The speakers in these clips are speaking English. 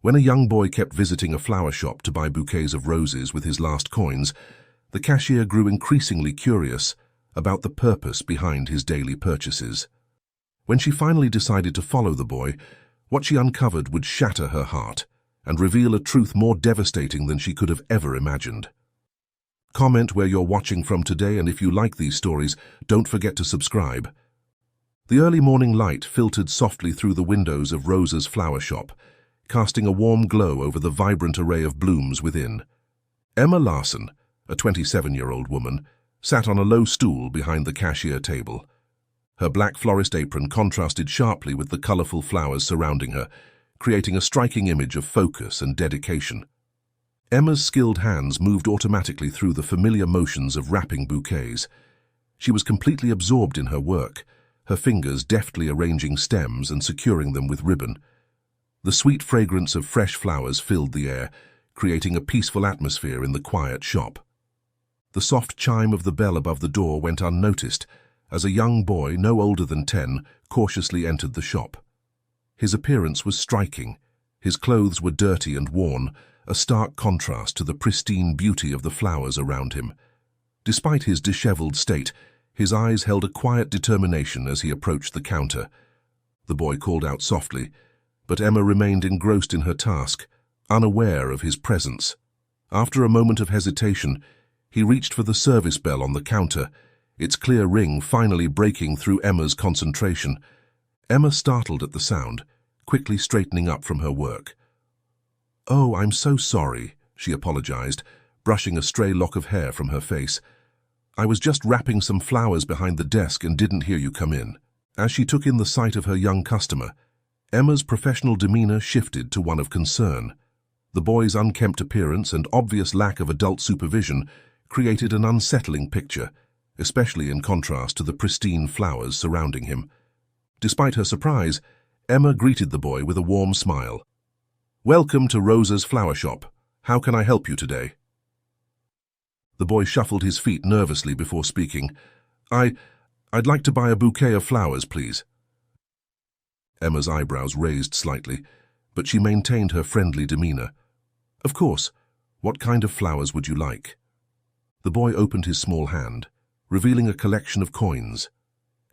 When a young boy kept visiting a flower shop to buy bouquets of roses with his last coins, the cashier grew increasingly curious about the purpose behind his daily purchases. When she finally decided to follow the boy, what she uncovered would shatter her heart and reveal a truth more devastating than she could have ever imagined. Comment where you're watching from today, and if you like these stories, don't forget to subscribe. The early morning light filtered softly through the windows of Rosa's flower shop, casting a warm glow over the vibrant array of blooms within. Emma Larson, a 27-year-old woman, sat on a low stool behind the cashier table. Her black florist apron contrasted sharply with the colorful flowers surrounding her, creating a striking image of focus and dedication. Emma's skilled hands moved automatically through the familiar motions of wrapping bouquets. She was completely absorbed in her work, her fingers deftly arranging stems and securing them with ribbon. The sweet fragrance of fresh flowers filled the air, creating a peaceful atmosphere in the quiet shop. The soft chime of the bell above the door went unnoticed as a young boy, no older than 10, cautiously entered the shop. His appearance was striking. His clothes were dirty and worn, a stark contrast to the pristine beauty of the flowers around him. Despite his disheveled state, his eyes held a quiet determination as he approached the counter. The boy called out softly, but Emma remained engrossed in her task, unaware of his presence. After a moment of hesitation, he reached for the service bell on the counter, its clear ring finally breaking through Emma's concentration. Emma startled at the sound, quickly straightening up from her work. "Oh, I'm so sorry," she apologized, brushing a stray lock of hair from her face. "I was just wrapping some flowers behind the desk and didn't hear you come in." As she took in the sight of her young customer, Emma's professional demeanor shifted to one of concern. The boy's unkempt appearance and obvious lack of adult supervision created an unsettling picture, especially in contrast to the pristine flowers surrounding him. Despite her surprise, Emma greeted the boy with a warm smile. "Welcome to Rosa's flower shop. How can I help you today?" The boy shuffled his feet nervously before speaking. I'd like to buy a bouquet of flowers, please." Emma's eyebrows raised slightly, but she maintained her friendly demeanor. "Of course. What kind of flowers would you like?" The boy opened his small hand, revealing a collection of coins.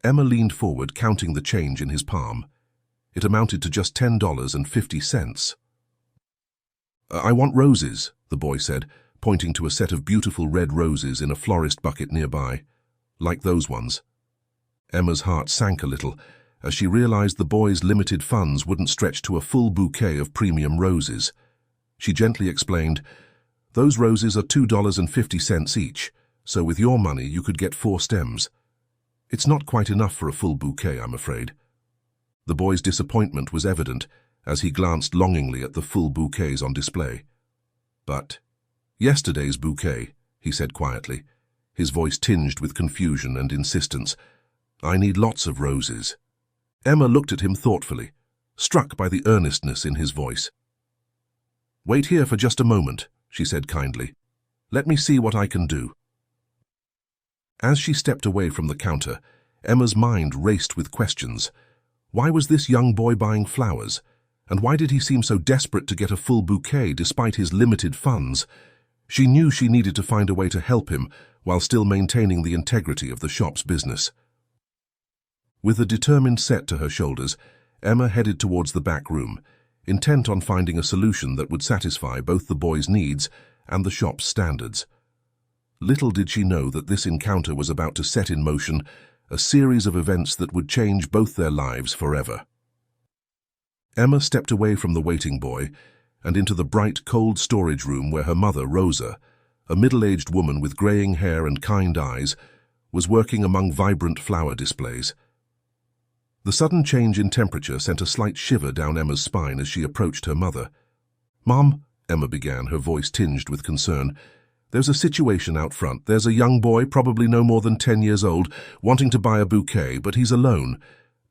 Emma leaned forward, counting the change in his palm. It amounted to just $10.50. "I want roses," the boy said, pointing to a set of beautiful red roses in a florist bucket nearby. "Like those ones." Emma's heart sank a little as she realized the boy's limited funds wouldn't stretch to a full bouquet of premium roses. She gently explained, "Those roses are $2.50 each, so with your money you could get 4 stems. It's not quite enough for a full bouquet, I'm afraid." The boy's disappointment was evident as he glanced longingly at the full bouquets on display. "But yesterday's bouquet," he said quietly, his voice tinged with confusion and insistence. "I need lots of roses." Emma looked at him thoughtfully, struck by the earnestness in his voice. "Wait here for just a moment," she said kindly. "Let me see what I can do." As she stepped away from the counter, Emma's mind raced with questions. Why was this young boy buying flowers? And why did he seem so desperate to get a full bouquet despite his limited funds? She knew she needed to find a way to help him while still maintaining the integrity of the shop's business. With a determined set to her shoulders, Emma headed towards the back room, intent on finding a solution that would satisfy both the boy's needs and the shop's standards. Little did she know that this encounter was about to set in motion a series of events that would change both their lives forever. Emma stepped away from the waiting boy and into the bright, cold storage room where her mother, Rosa, a middle-aged woman with graying hair and kind eyes, was working among vibrant flower displays. The sudden change in temperature sent a slight shiver down Emma's spine as she approached her mother. "Mom," Emma began, her voice tinged with concern, "there's a situation out front. There's a young boy, probably no more than 10 years old, wanting to buy a bouquet, but he's alone,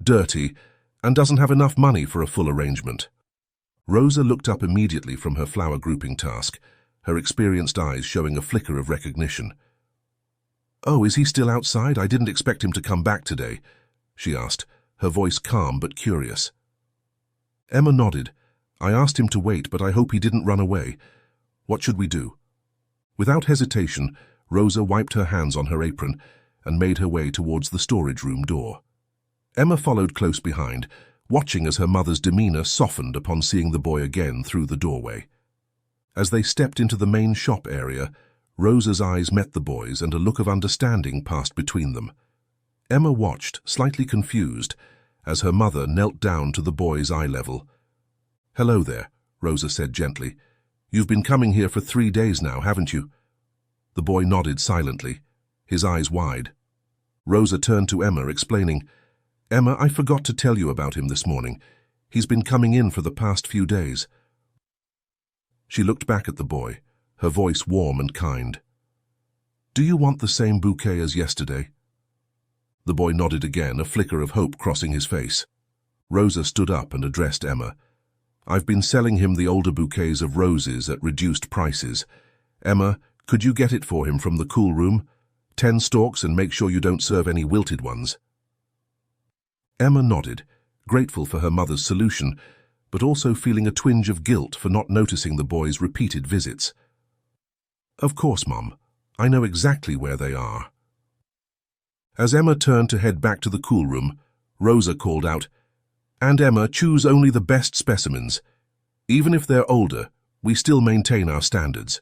dirty, and doesn't have enough money for a full arrangement." Rosa looked up immediately from her flower grouping task, her experienced eyes showing a flicker of recognition. "Oh, is he still outside? I didn't expect him to come back today," she asked, her voice calm but curious. Emma nodded, I asked him to wait, but I hope he didn't run away. What should we do?" Without hesitation, Rosa wiped her hands on her apron and made her way towards the storage room door. Emma followed close behind, watching as her mother's demeanor softened upon seeing the boy again through the doorway. As they stepped into the main shop area, Rosa's eyes met the boy's and a look of understanding passed between them. Emma watched, slightly confused, as her mother knelt down to the boy's eye level. "Hello there," Rosa said gently. "You've been coming here for 3 days now, haven't you?" The boy nodded silently, his eyes wide. Rosa turned to Emma, explaining, "Emma, I forgot to tell you about him this morning. He's been coming in for the past few days." She looked back at the boy, her voice warm and kind. "Do you want the same bouquet as yesterday?" The boy nodded again, a flicker of hope crossing his face. Rosa stood up and addressed Emma. "I've been selling him the older bouquets of roses at reduced prices. Emma, could you get it for him from the cool room? 10 stalks, and make sure you don't serve any wilted ones." Emma nodded, grateful for her mother's solution, but also feeling a twinge of guilt for not noticing the boy's repeated visits. "Of course, Mum. I know exactly where they are." As Emma turned to head back to the cool room, Rosa called out, "And Emma, choose only the best specimens. Even if they're older, we still maintain our standards."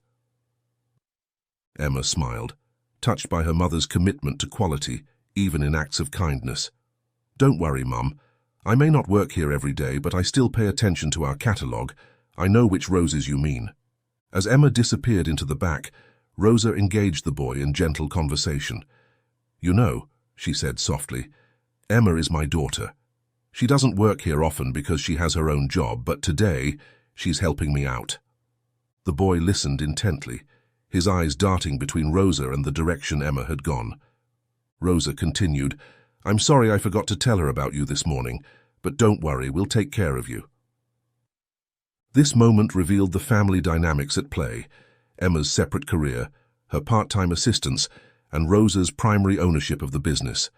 Emma smiled, touched by her mother's commitment to quality, even in acts of kindness. "Don't worry, Mum. I may not work here every day, but I still pay attention to our catalogue. I know which roses you mean." As Emma disappeared into the back, Rosa engaged the boy in gentle conversation. "You know," she said softly, "Emma is my daughter. She doesn't work here often because she has her own job, but today she's helping me out." The boy listened intently, his eyes darting between Rosa and the direction Emma had gone. Rosa continued, "I'm sorry I forgot to tell her about you this morning, but don't worry, we'll take care of you." This moment revealed the family dynamics at play: Emma's separate career, her part-time assistance, and Rosa's primary ownership of the business.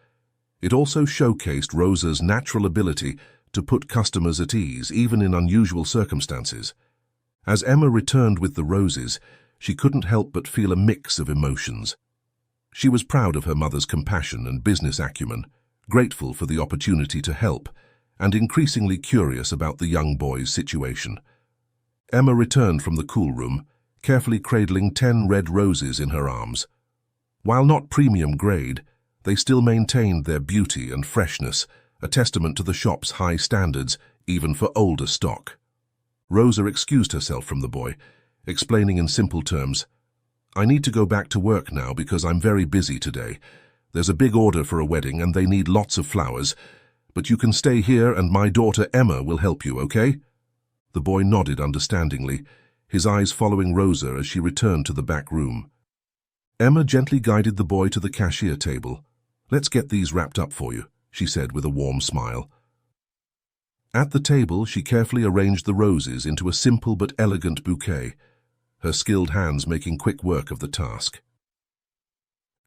It also showcased Rosa's natural ability to put customers at ease, even in unusual circumstances. As Emma returned with the roses, she couldn't help but feel a mix of emotions. She was proud of her mother's compassion and business acumen, grateful for the opportunity to help, and increasingly curious about the young boy's situation. Emma returned from the cool room, carefully cradling 10 red roses in her arms. While not premium grade, they still maintained their beauty and freshness, a testament to the shop's high standards, even for older stock. Rosa excused herself from the boy, explaining in simple terms, "I need to go back to work now because I'm very busy today. There's a big order for a wedding and they need lots of flowers, but you can stay here and my daughter Emma will help you, okay?" The boy nodded understandingly, his eyes following Rosa as she returned to the back room. Emma gently guided the boy to the cashier table. "Let's get these wrapped up for you," she said with a warm smile. At the table, she carefully arranged the roses into a simple but elegant bouquet, her skilled hands making quick work of the task.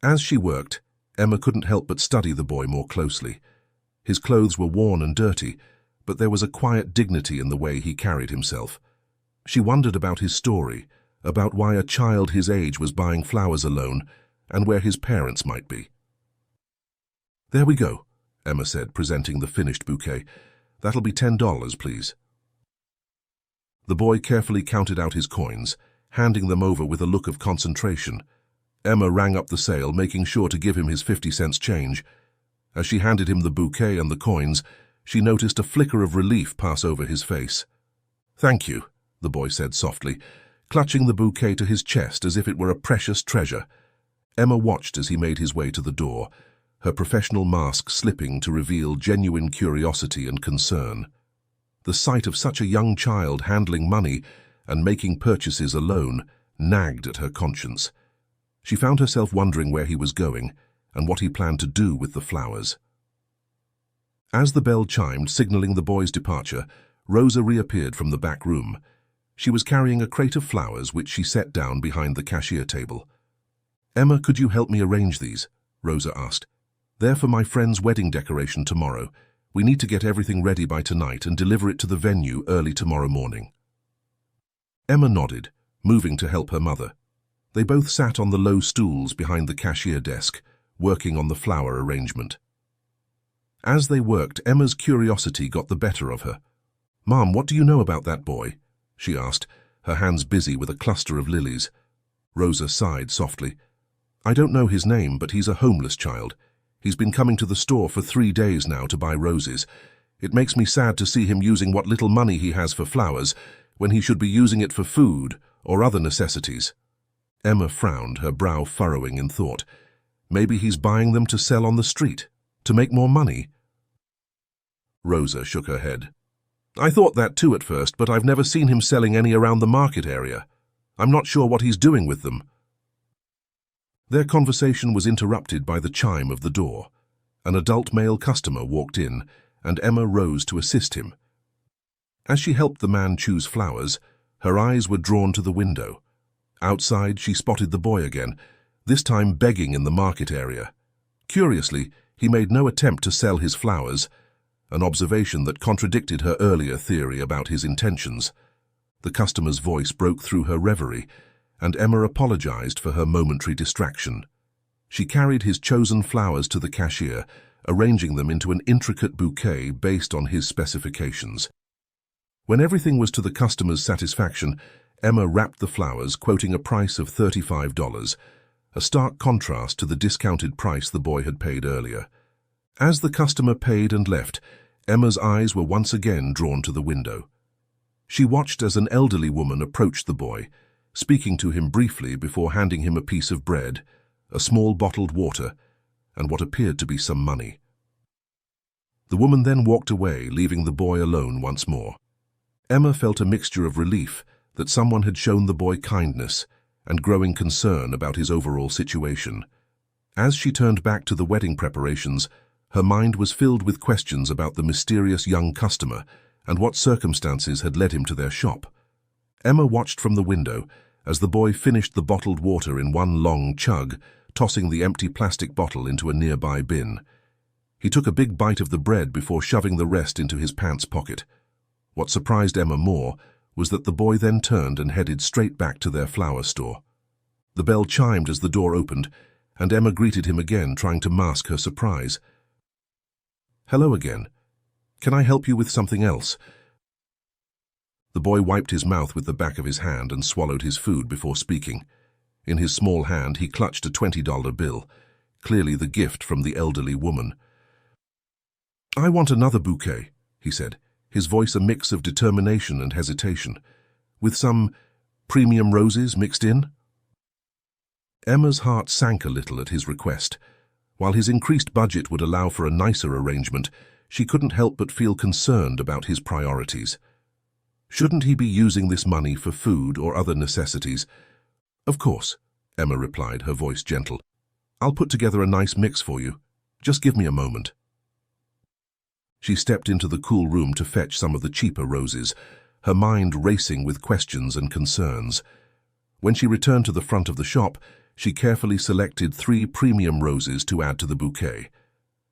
As she worked, Emma couldn't help but study the boy more closely. His clothes were worn and dirty, but there was a quiet dignity in the way he carried himself. She wondered about his story, about why a child his age was buying flowers alone, and where his parents might be. "There we go," Emma said, presenting the finished bouquet. "That'll be $10, please." The boy carefully counted out his coins, handing them over with a look of concentration. Emma rang up the sale, making sure to give him his 50 cents change. As she handed him the bouquet and the coins, she noticed a flicker of relief pass over his face. "Thank you," the boy said softly, clutching the bouquet to his chest as if it were a precious treasure. Emma watched as he made his way to the door, her professional mask slipping to reveal genuine curiosity and concern. The sight of such a young child handling money and making purchases alone nagged at her conscience. She found herself wondering where he was going and what he planned to do with the flowers. As the bell chimed, signaling the boy's departure, Rosa reappeared from the back room. She was carrying a crate of flowers which she set down behind the cashier table. "Emma, could you help me arrange these?" Rosa asked. "They're for my friend's wedding decoration tomorrow. We need to get everything ready by tonight and deliver it to the venue early tomorrow morning." Emma nodded, moving to help her mother. They both sat on the low stools behind the cashier desk, working on the flower arrangement. As they worked, Emma's curiosity got the better of her. "Mom, what do you know about that boy?" she asked, her hands busy with a cluster of lilies. Rosa sighed softly. "I don't know his name, but he's a homeless child. He's been coming to the store for 3 days now to buy roses. It makes me sad to see him using what little money he has for flowers when he should be using it for food or other necessities." Emma frowned, her brow furrowing in thought. Maybe he's buying them to sell on the street, to make more money. Rosa shook her head. "I thought that too at first, but I've never seen him selling any around the market area. I'm not sure what he's doing with them." Their conversation was interrupted by the chime of the door. An adult male customer walked in, and Emma rose to assist him. As she helped the man choose flowers, her eyes were drawn to the window. Outside, she spotted the boy again, this time begging in the market area. Curiously, he made no attempt to sell his flowers, an observation that contradicted her earlier theory about his intentions. The customer's voice broke through her reverie, and Emma apologized for her momentary distraction. She carried his chosen flowers to the cashier, arranging them into an intricate bouquet based on his specifications. When everything was to the customer's satisfaction, Emma wrapped the flowers, quoting a price of $35, a stark contrast to the discounted price the boy had paid earlier. As the customer paid and left, Emma's eyes were once again drawn to the window. She watched as an elderly woman approached the boy, speaking to him briefly before handing him a piece of bread, a small bottled water, and what appeared to be some money. The woman then walked away, leaving the boy alone once more. Emma felt a mixture of relief that someone had shown the boy kindness and growing concern about his overall situation. As she turned back to the wedding preparations, her mind was filled with questions about the mysterious young customer and what circumstances had led him to their shop. Emma watched from the window as the boy finished the bottled water in one long chug, tossing the empty plastic bottle into a nearby bin. He took a big bite of the bread before shoving the rest into his pants pocket. What surprised Emma more was that the boy then turned and headed straight back to their flower store. The bell chimed as the door opened, and Emma greeted him again, trying to mask her surprise. "Hello again. Can I help you with something else?" The boy wiped his mouth with the back of his hand and swallowed his food before speaking. In his small hand, he clutched a $20 bill, clearly the gift from the elderly woman. "I want another bouquet," he said, his voice a mix of determination and hesitation, "with some premium roses mixed in." Emma's heart sank a little at his request. While his increased budget would allow for a nicer arrangement, she couldn't help but feel concerned about his priorities. Shouldn't he be using this money for food or other necessities? "Of course," Emma replied, her voice gentle. "I'll put together a nice mix for you. Just give me a moment." She stepped into the cool room to fetch some of the cheaper roses, her mind racing with questions and concerns. When she returned to the front of the shop, she carefully selected 3 premium roses to add to the bouquet.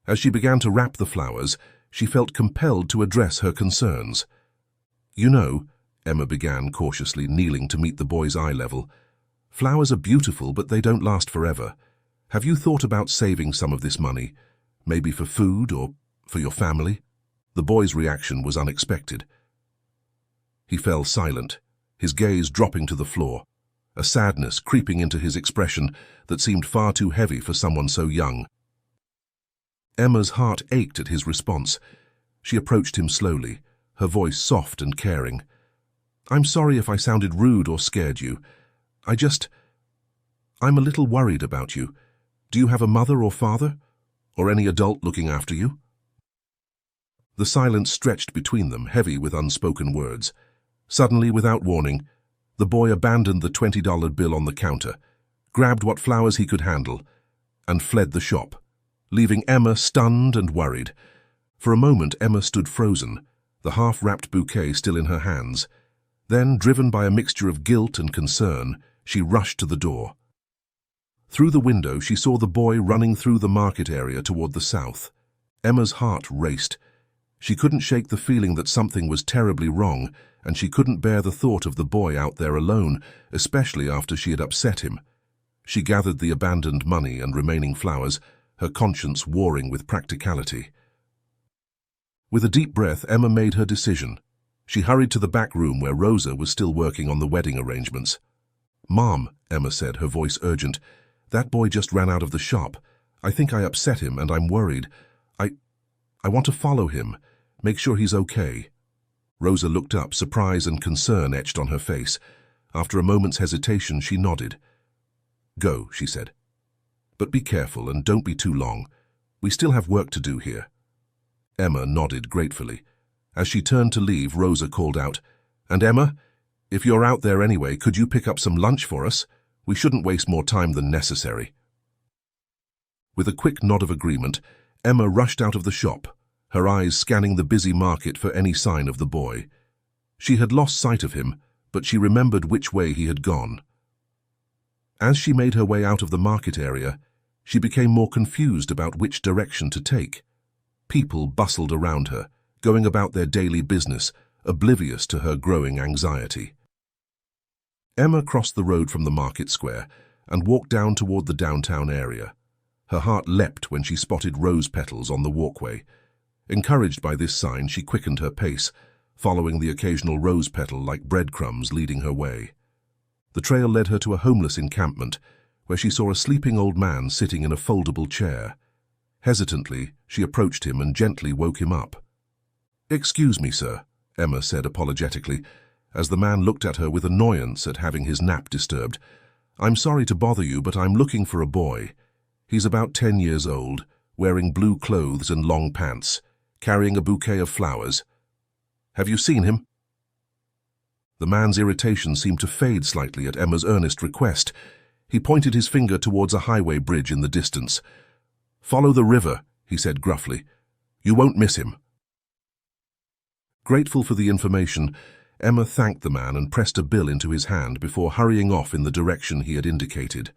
As she began to wrap the flowers, she felt compelled to address her concerns. "You know," Emma began cautiously, kneeling to meet the boy's eye level, "flowers are beautiful, but they don't last forever. Have you thought about saving some of this money, maybe for food or for your family?" The boy's reaction was unexpected. He fell silent, his gaze dropping to the floor, a sadness creeping into his expression that seemed far too heavy for someone so young. Emma's heart ached at his response. She approached him slowly, her voice soft and caring. "I'm sorry if I sounded rude or scared you. I'm a little worried about you. Do you have a mother or father? Or any adult looking after you?" The silence stretched between them, heavy with unspoken words. Suddenly, without warning, the boy abandoned the $20 bill on the counter, grabbed what flowers he could handle, and fled the shop, leaving Emma stunned and worried. For a moment, Emma stood frozen, the half-wrapped bouquet still in her hands. Then, driven by a mixture of guilt and concern, she rushed to the door. Through the window, she saw the boy running through the market area toward the south. Emma's heart raced. She couldn't shake the feeling that something was terribly wrong, and she couldn't bear the thought of the boy out there alone, especially after she had upset him. She gathered the abandoned money and remaining flowers, her conscience warring with practicality. With a deep breath, Emma made her decision. She hurried to the back room where Rosa was still working on the wedding arrangements. "Mom," Emma said, her voice urgent, "that boy just ran out of the shop. I think I upset him and I'm worried. I want to follow him, make sure he's okay." Rosa looked up, surprise and concern etched on her face. After a moment's hesitation, she nodded. "Go," she said. "But be careful and don't be too long. We still have work to do here." Emma nodded gratefully. As she turned to leave, Rosa called out, "And Emma, if you're out there anyway, could you pick up some lunch for us? We shouldn't waste more time than necessary." With a quick nod of agreement, Emma rushed out of the shop, her eyes scanning the busy market for any sign of the boy. She had lost sight of him, but she remembered which way he had gone. As she made her way out of the market area, she became more confused about which direction to take. People bustled around her, going about their daily business, oblivious to her growing anxiety. Emma crossed the road from the market square and walked down toward the downtown area. Her heart leapt when she spotted rose petals on the walkway. Encouraged by this sign, she quickened her pace, following the occasional rose petal like breadcrumbs leading her way. The trail led her to a homeless encampment, where she saw a sleeping old man sitting in a foldable chair. Hesitantly, she approached him and gently woke him up. "Excuse me, sir," Emma said apologetically, as the man looked at her with annoyance at having his nap disturbed. "I'm sorry to bother you, but I'm looking for a boy. He's about 10 years old, wearing blue clothes and long pants, carrying a bouquet of flowers. Have you seen him?" The man's irritation seemed to fade slightly at Emma's earnest request. He pointed his finger towards a highway bridge in the distance. "Follow the river," he said gruffly. "You won't miss him." Grateful for the information, Emma thanked the man and pressed a bill into his hand before hurrying off in the direction he had indicated.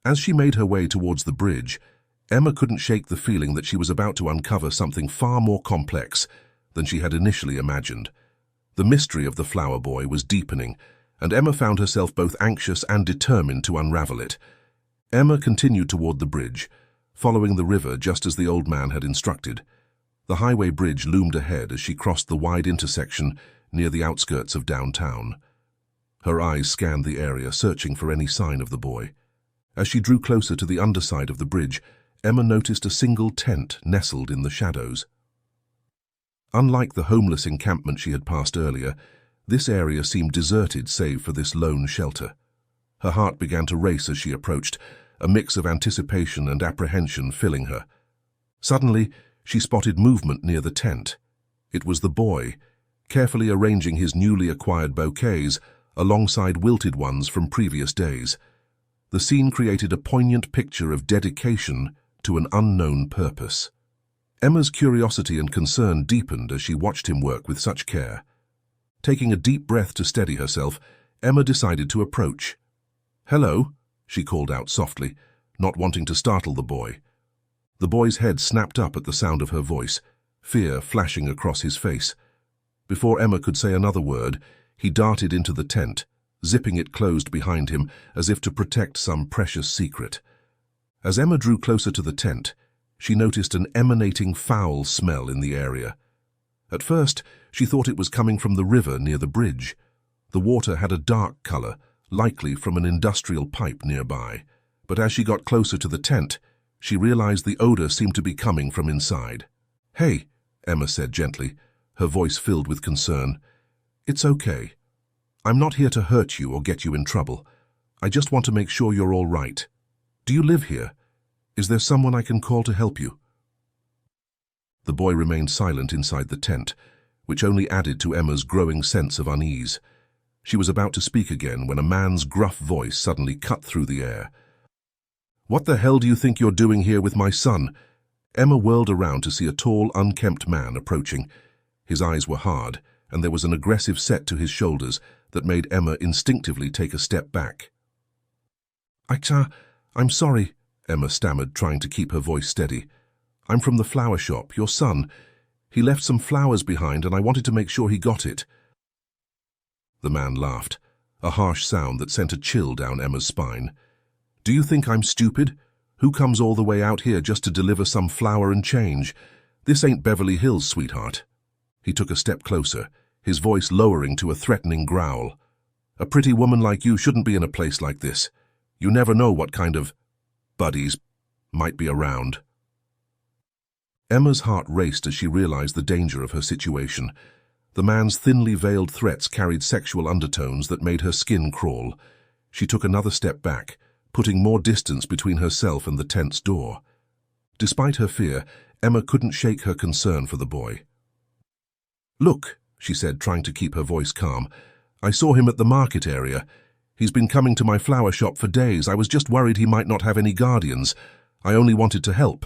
As she made her way towards the bridge, Emma couldn't shake the feeling that she was about to uncover something far more complex than she had initially imagined. The mystery of the flower boy was deepening, and Emma found herself both anxious and determined to unravel it. Emma continued toward the bridge, following the river just as the old man had instructed. The highway bridge loomed ahead as she crossed the wide intersection near the outskirts of downtown. Her eyes scanned the area, searching for any sign of the boy. As she drew closer to the underside of the bridge, Emma noticed a single tent nestled in the shadows. Unlike the homeless encampment she had passed earlier, this area seemed deserted save for this lone shelter. Her heart began to race as she approached, a mix of anticipation and apprehension filling her. Suddenly, she spotted movement near the tent. It was the boy, carefully arranging his newly acquired bouquets alongside wilted ones from previous days. The scene created a poignant picture of dedication to an unknown purpose. Emma's curiosity and concern deepened as she watched him work with such care. Taking a deep breath to steady herself, Emma decided to approach. "Hello," she called out softly, not wanting to startle the boy. The boy's head snapped up at the sound of her voice, fear flashing across his face. Before Emma could say another word, he darted into the tent, zipping it closed behind him as if to protect some precious secret. As Emma drew closer to the tent, she noticed an emanating foul smell in the area. At first, she thought it was coming from the river near the bridge. The water had a dark color, likely from an industrial pipe nearby. But as she got closer to the tent, she realized the odor seemed to be coming from inside. "Hey," Emma said gently, her voice filled with concern. "It's okay. I'm not here to hurt you or get you in trouble. I just want to make sure you're all right. Do you live here? Is there someone I can call to help you?" The boy remained silent inside the tent, which only added to Emma's growing sense of unease. She was about to speak again when a man's gruff voice suddenly cut through the air. "What the hell do you think you're doing here with my son?" Emma whirled around to see a tall, unkempt man approaching. His eyes were hard, and there was an aggressive set to his shoulders that made Emma instinctively take a step back. I'm sorry," Emma stammered, trying to keep her voice steady. "I'm from the flower shop, your son. He left some flowers behind and I wanted to make sure he got it." The man laughed, a harsh sound that sent a chill down Emma's spine. "Do you think I'm stupid? Who comes all the way out here just to deliver some flower and change? This ain't Beverly Hills, sweetheart." He took a step closer, his voice lowering to a threatening growl. "A pretty woman like you shouldn't be in a place like this. You never know what kind of buddies might be around." Emma's heart raced as she realized the danger of her situation. The man's thinly veiled threats carried sexual undertones that made her skin crawl. She took another step back, putting more distance between herself and the tent's door. Despite her fear, Emma couldn't shake her concern for the boy. "Look," she said, trying to keep her voice calm. "I saw him at the market area. He's been coming to my flower shop for days. I was just worried he might not have any guardians. I only wanted to help."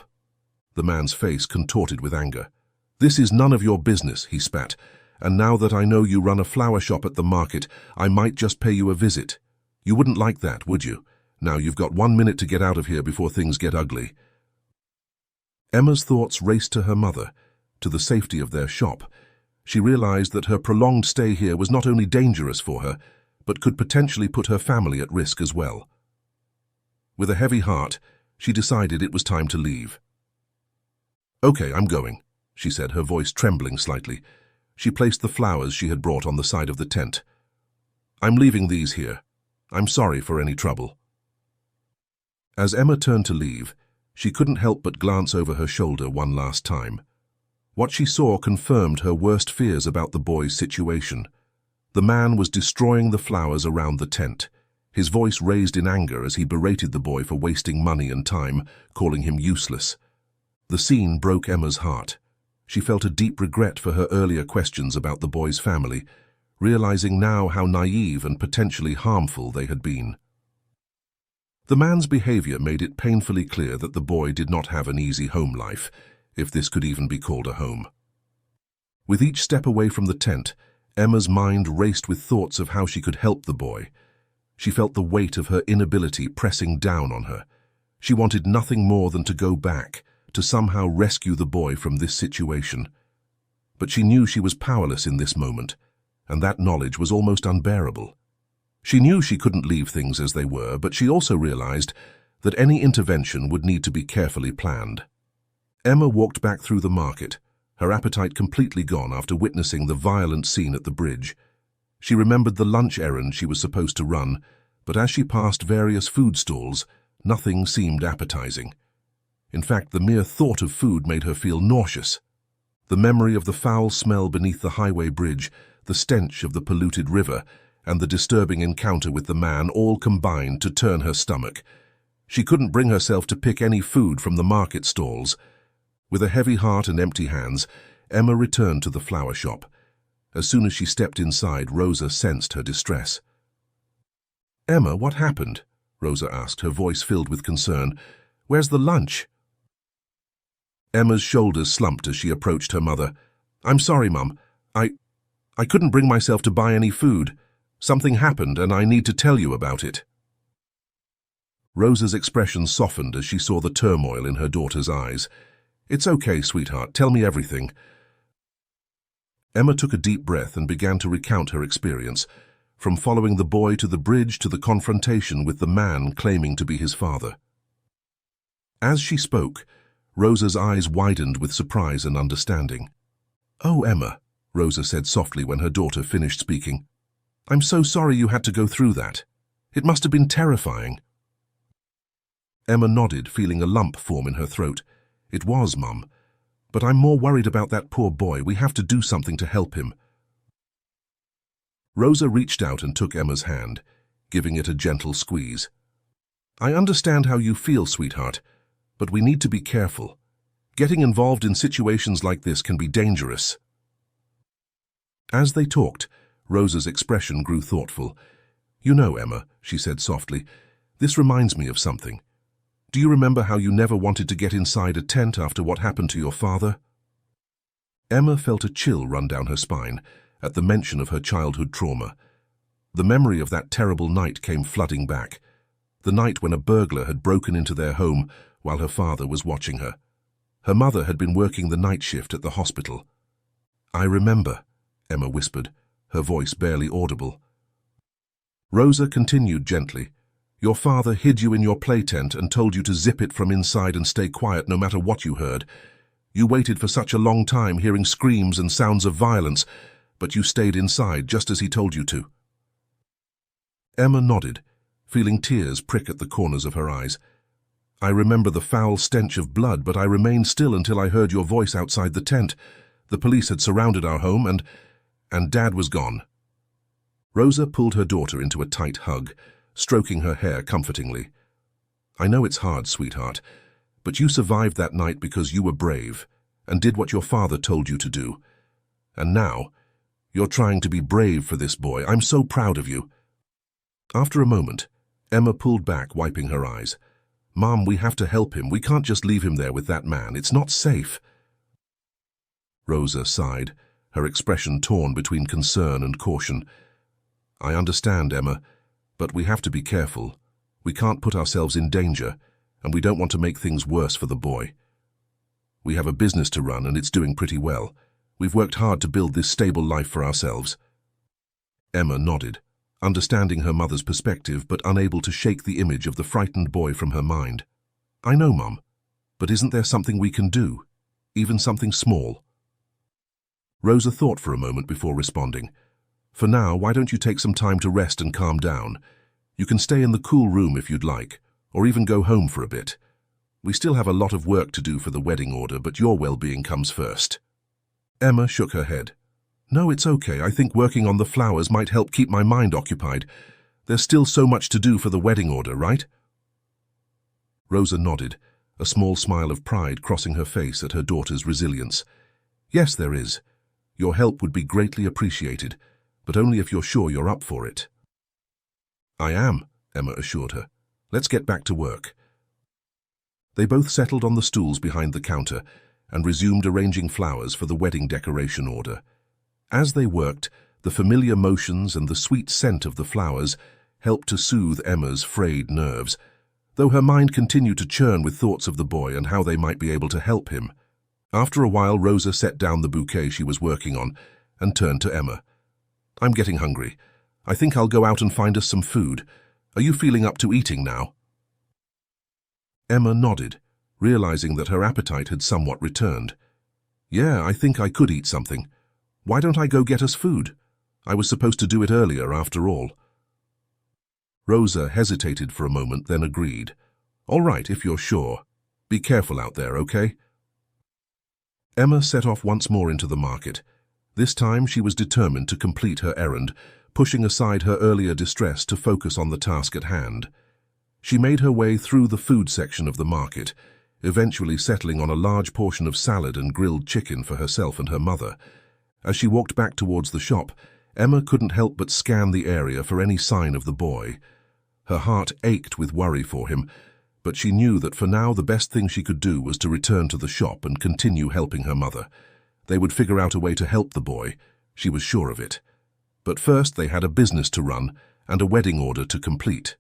The man's face contorted with anger. "This is none of your business," he spat. "And now that I know you run a flower shop at the market, I might just pay you a visit. You wouldn't like that, would you? Now you've got 1 minute to get out of here before things get ugly." Emma's thoughts raced to her mother, to the safety of their shop. She realized that her prolonged stay here was not only dangerous for her, but could potentially put her family at risk as well. With a heavy heart, she decided it was time to leave. "Okay, I'm going," she said, her voice trembling slightly. She placed the flowers she had brought on the side of the tent. "I'm leaving these here. I'm sorry for any trouble." As Emma turned to leave, she couldn't help but glance over her shoulder one last time. What she saw confirmed her worst fears about the boy's situation. The man was destroying the flowers around the tent, his voice raised in anger as he berated the boy for wasting money and time, calling him useless. The scene broke Emma's heart. She felt a deep regret for her earlier questions about the boy's family, realizing now how naive and potentially harmful they had been. The man's behavior made it painfully clear that the boy did not have an easy home life, if this could even be called a home. With each step away from the tent, Emma's mind raced with thoughts of how she could help the boy. She felt the weight of her inability pressing down on her. She wanted nothing more than to go back, to somehow rescue the boy from this situation. But she knew she was powerless in this moment, and that knowledge was almost unbearable. She knew she couldn't leave things as they were, but she also realized that any intervention would need to be carefully planned. Emma walked back through the market, her appetite completely gone after witnessing the violent scene at the bridge. She remembered the lunch errand she was supposed to run, but as she passed various food stalls, nothing seemed appetizing. In fact, the mere thought of food made her feel nauseous. The memory of the foul smell beneath the highway bridge, the stench of the polluted river, and the disturbing encounter with the man all combined to turn her stomach. She couldn't bring herself to pick any food from the market stalls. With a heavy heart and empty hands, Emma returned to the flower shop. As soon as she stepped inside, Rosa sensed her distress. "Emma, what happened?" Rosa asked, her voice filled with concern. "Where's the lunch?" Emma's shoulders slumped as she approached her mother. "I'm sorry, Mum. I couldn't bring myself to buy any food. Something happened and I need to tell you about it." Rosa's expression softened as she saw the turmoil in her daughter's eyes. "It's okay, sweetheart. Tell me everything." Emma took a deep breath and began to recount her experience, from following the boy to the bridge to the confrontation with the man claiming to be his father. As she spoke, Rosa's eyes widened with surprise and understanding. "Oh, Emma," Rosa said softly when her daughter finished speaking. "I'm so sorry you had to go through that. It must have been terrifying." Emma nodded, feeling a lump form in her throat. "It was, Mum. But I'm more worried about that poor boy. We have to do something to help him." Rosa reached out and took Emma's hand, giving it a gentle squeeze. "I understand how you feel, sweetheart, but we need to be careful. Getting involved in situations like this can be dangerous." As they talked, Rosa's expression grew thoughtful. "You know, Emma," she said softly, "this reminds me of something. Do you remember how you never wanted to get inside a tent after what happened to your father?" Emma felt a chill run down her spine at the mention of her childhood trauma. The memory of that terrible night came flooding back, the night when a burglar had broken into their home while her father was watching her. Her mother had been working the night shift at the hospital. I remember, Emma whispered, her voice barely audible. Rosa continued gently. Your father hid you in your play tent and told you to zip it from inside and stay quiet no matter what you heard. You waited for such a long time, hearing screams and sounds of violence, but you stayed inside just as he told you to. Emma nodded, feeling tears prick at the corners of her eyes. I remember the foul stench of blood, but I remained still until I heard your voice outside the tent. The police had surrounded our home and Dad was gone. Rosa pulled her daughter into a tight hug, stroking her hair comfortingly. I know it's hard, sweetheart, but you survived that night because you were brave and did what your father told you to do. And now, you're trying to be brave for this boy. I'm so proud of you. After a moment, Emma pulled back, wiping her eyes. Mom, we have to help him. We can't just leave him there with that man. It's not safe. Rosa sighed, her expression torn between concern and caution. I understand, Emma, but we have to be careful. We can't put ourselves in danger, and we don't want to make things worse for the boy. We have a business to run, and it's doing pretty well. We've worked hard to build this stable life for ourselves. Emma nodded, understanding her mother's perspective but unable to shake the image of the frightened boy from her mind. I know, Mum, but isn't there something we can do? Even something small? Rosa thought for a moment before responding. For now, why don't you take some time to rest and calm down? You can stay in the cool room if you'd like, or even go home for a bit. We still have a lot of work to do for the wedding order, but your well-being comes first. Emma shook her head. No, it's okay. I think working on the flowers might help keep my mind occupied. There's still so much to do for the wedding order, right? Rosa nodded, a small smile of pride crossing her face at her daughter's resilience. Yes, there is. Your help would be greatly appreciated, but only if you're sure you're up for it. I am, Emma assured her. Let's get back to work. They both settled on the stools behind the counter and resumed arranging flowers for the wedding decoration order. As they worked, the familiar motions and the sweet scent of the flowers helped to soothe Emma's frayed nerves, though her mind continued to churn with thoughts of the boy and how they might be able to help him. After a while, Rosa set down the bouquet she was working on and turned to Emma. I'm getting hungry. I think I'll go out and find us some food. Are you feeling up to eating now? Emma nodded, realizing that her appetite had somewhat returned. Yeah, I think I could eat something. Why don't I go get us food? I was supposed to do it earlier, after all. Rosa hesitated for a moment, then agreed. All right, if you're sure. Be careful out there, okay? Emma set off once more into the market. This time she was determined to complete her errand, pushing aside her earlier distress to focus on the task at hand. She made her way through the food section of the market, eventually settling on a large portion of salad and grilled chicken for herself and her mother. As she walked back towards the shop, Emma couldn't help but scan the area for any sign of the boy. Her heart ached with worry for him, but she knew that for now the best thing she could do was to return to the shop and continue helping her mother. They would figure out a way to help the boy, she was sure of it. But first they had a business to run and a wedding order to complete.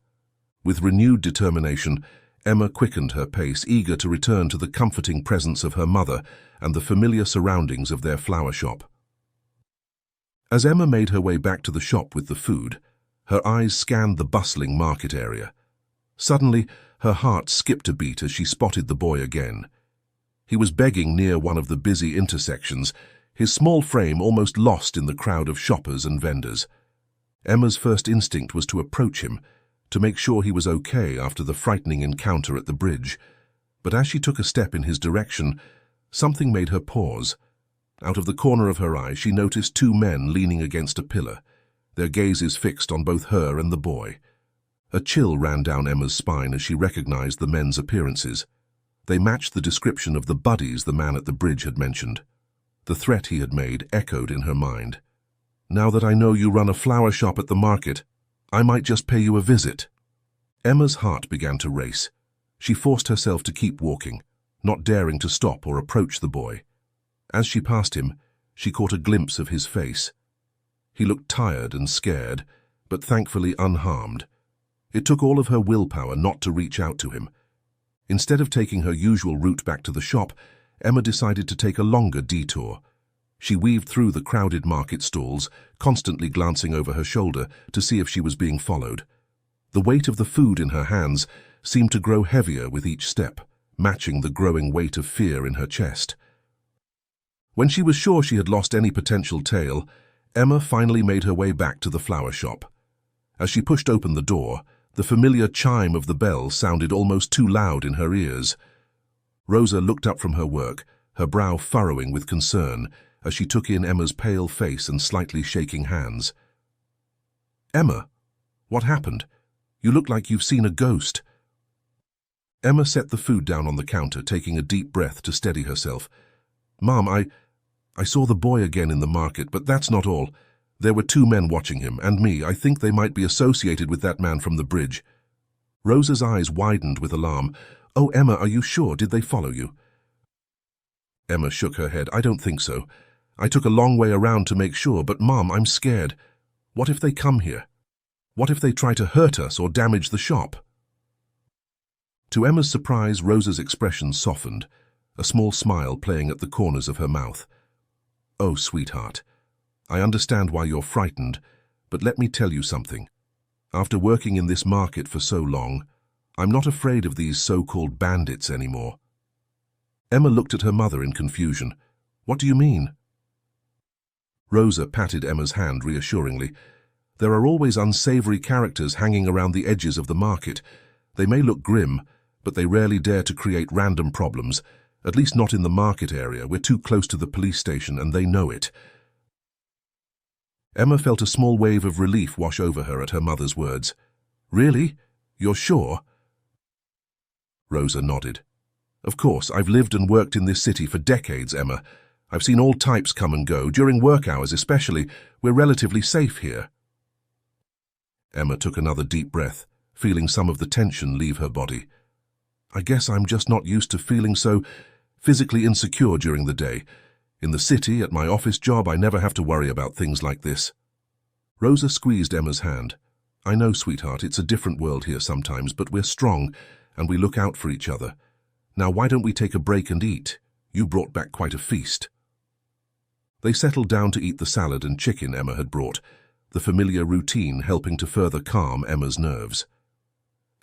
With renewed determination, Emma quickened her pace, eager to return to the comforting presence of her mother and the familiar surroundings of their flower shop. As Emma made her way back to the shop with the food, her eyes scanned the bustling market area. Suddenly, her heart skipped a beat as she spotted the boy again. He was begging near one of the busy intersections, his small frame almost lost in the crowd of shoppers and vendors. Emma's first instinct was to approach him, to make sure he was okay after the frightening encounter at the bridge. But as she took a step in his direction, something made her pause. Out of the corner of her eye, she noticed two men leaning against a pillar, their gazes fixed on both her and the boy. A chill ran down Emma's spine as she recognized the men's appearances. They matched the description of the buddies the man at the bridge had mentioned. The threat he had made echoed in her mind. Now that I know you run a flower shop at the market, I might just pay you a visit. Emma's heart began to race. She forced herself to keep walking, not daring to stop or approach the boy. As she passed him, she caught a glimpse of his face. He looked tired and scared, but thankfully unharmed. It took all of her willpower not to reach out to him. Instead of taking her usual route back to the shop, Emma decided to take a longer detour. She weaved through the crowded market stalls, constantly glancing over her shoulder to see if she was being followed. The weight of the food in her hands seemed to grow heavier with each step, matching the growing weight of fear in her chest. When she was sure she had lost any potential tail, Emma finally made her way back to the flower shop. As she pushed open the door, the familiar chime of the bell sounded almost too loud in her ears. Rosa looked up from her work, her brow furrowing with concern, as she took in Emma's pale face and slightly shaking hands. "Emma, what happened? You look like you've seen a ghost." Emma set the food down on the counter, taking a deep breath to steady herself. "Mom, I saw the boy again in the market, but that's not all. There were 2 men watching him, and me. I think they might be associated with that man from the bridge." Rosa's eyes widened with alarm. "Oh, Emma, are you sure? Did they follow you?" Emma shook her head. "I don't think so. I took a long way around to make sure, but Mom, I'm scared. What if they come here? What if they try to hurt us or damage the shop?" To Emma's surprise, Rosa's expression softened, a small smile playing at the corners of her mouth. "Oh, sweetheart, I understand why you're frightened, but let me tell you something. After working in this market for so long, I'm not afraid of these so-called bandits anymore." Emma looked at her mother in confusion. "What do you mean?" Rosa patted Emma's hand reassuringly. "There are always unsavory characters hanging around the edges of the market. They may look grim, but they rarely dare to create random problems, at least not in the market area. We're too close to the police station and they know it." Emma felt a small wave of relief wash over her at her mother's words. "Really? You're sure?" Rosa nodded. "Of course, I've lived and worked in this city for decades, Emma. I've seen all types come and go, during work hours especially. We're relatively safe here." Emma took another deep breath, feeling some of the tension leave her body. "I guess I'm just not used to feeling so physically insecure during the day. In the city, at my office job, I never have to worry about things like this." Rosa squeezed Emma's hand. "I know, sweetheart, it's a different world here sometimes, but we're strong, and we look out for each other. Now, why don't we take a break and eat? You brought back quite a feast." They settled down to eat the salad and chicken Emma had brought, the familiar routine helping to further calm Emma's nerves.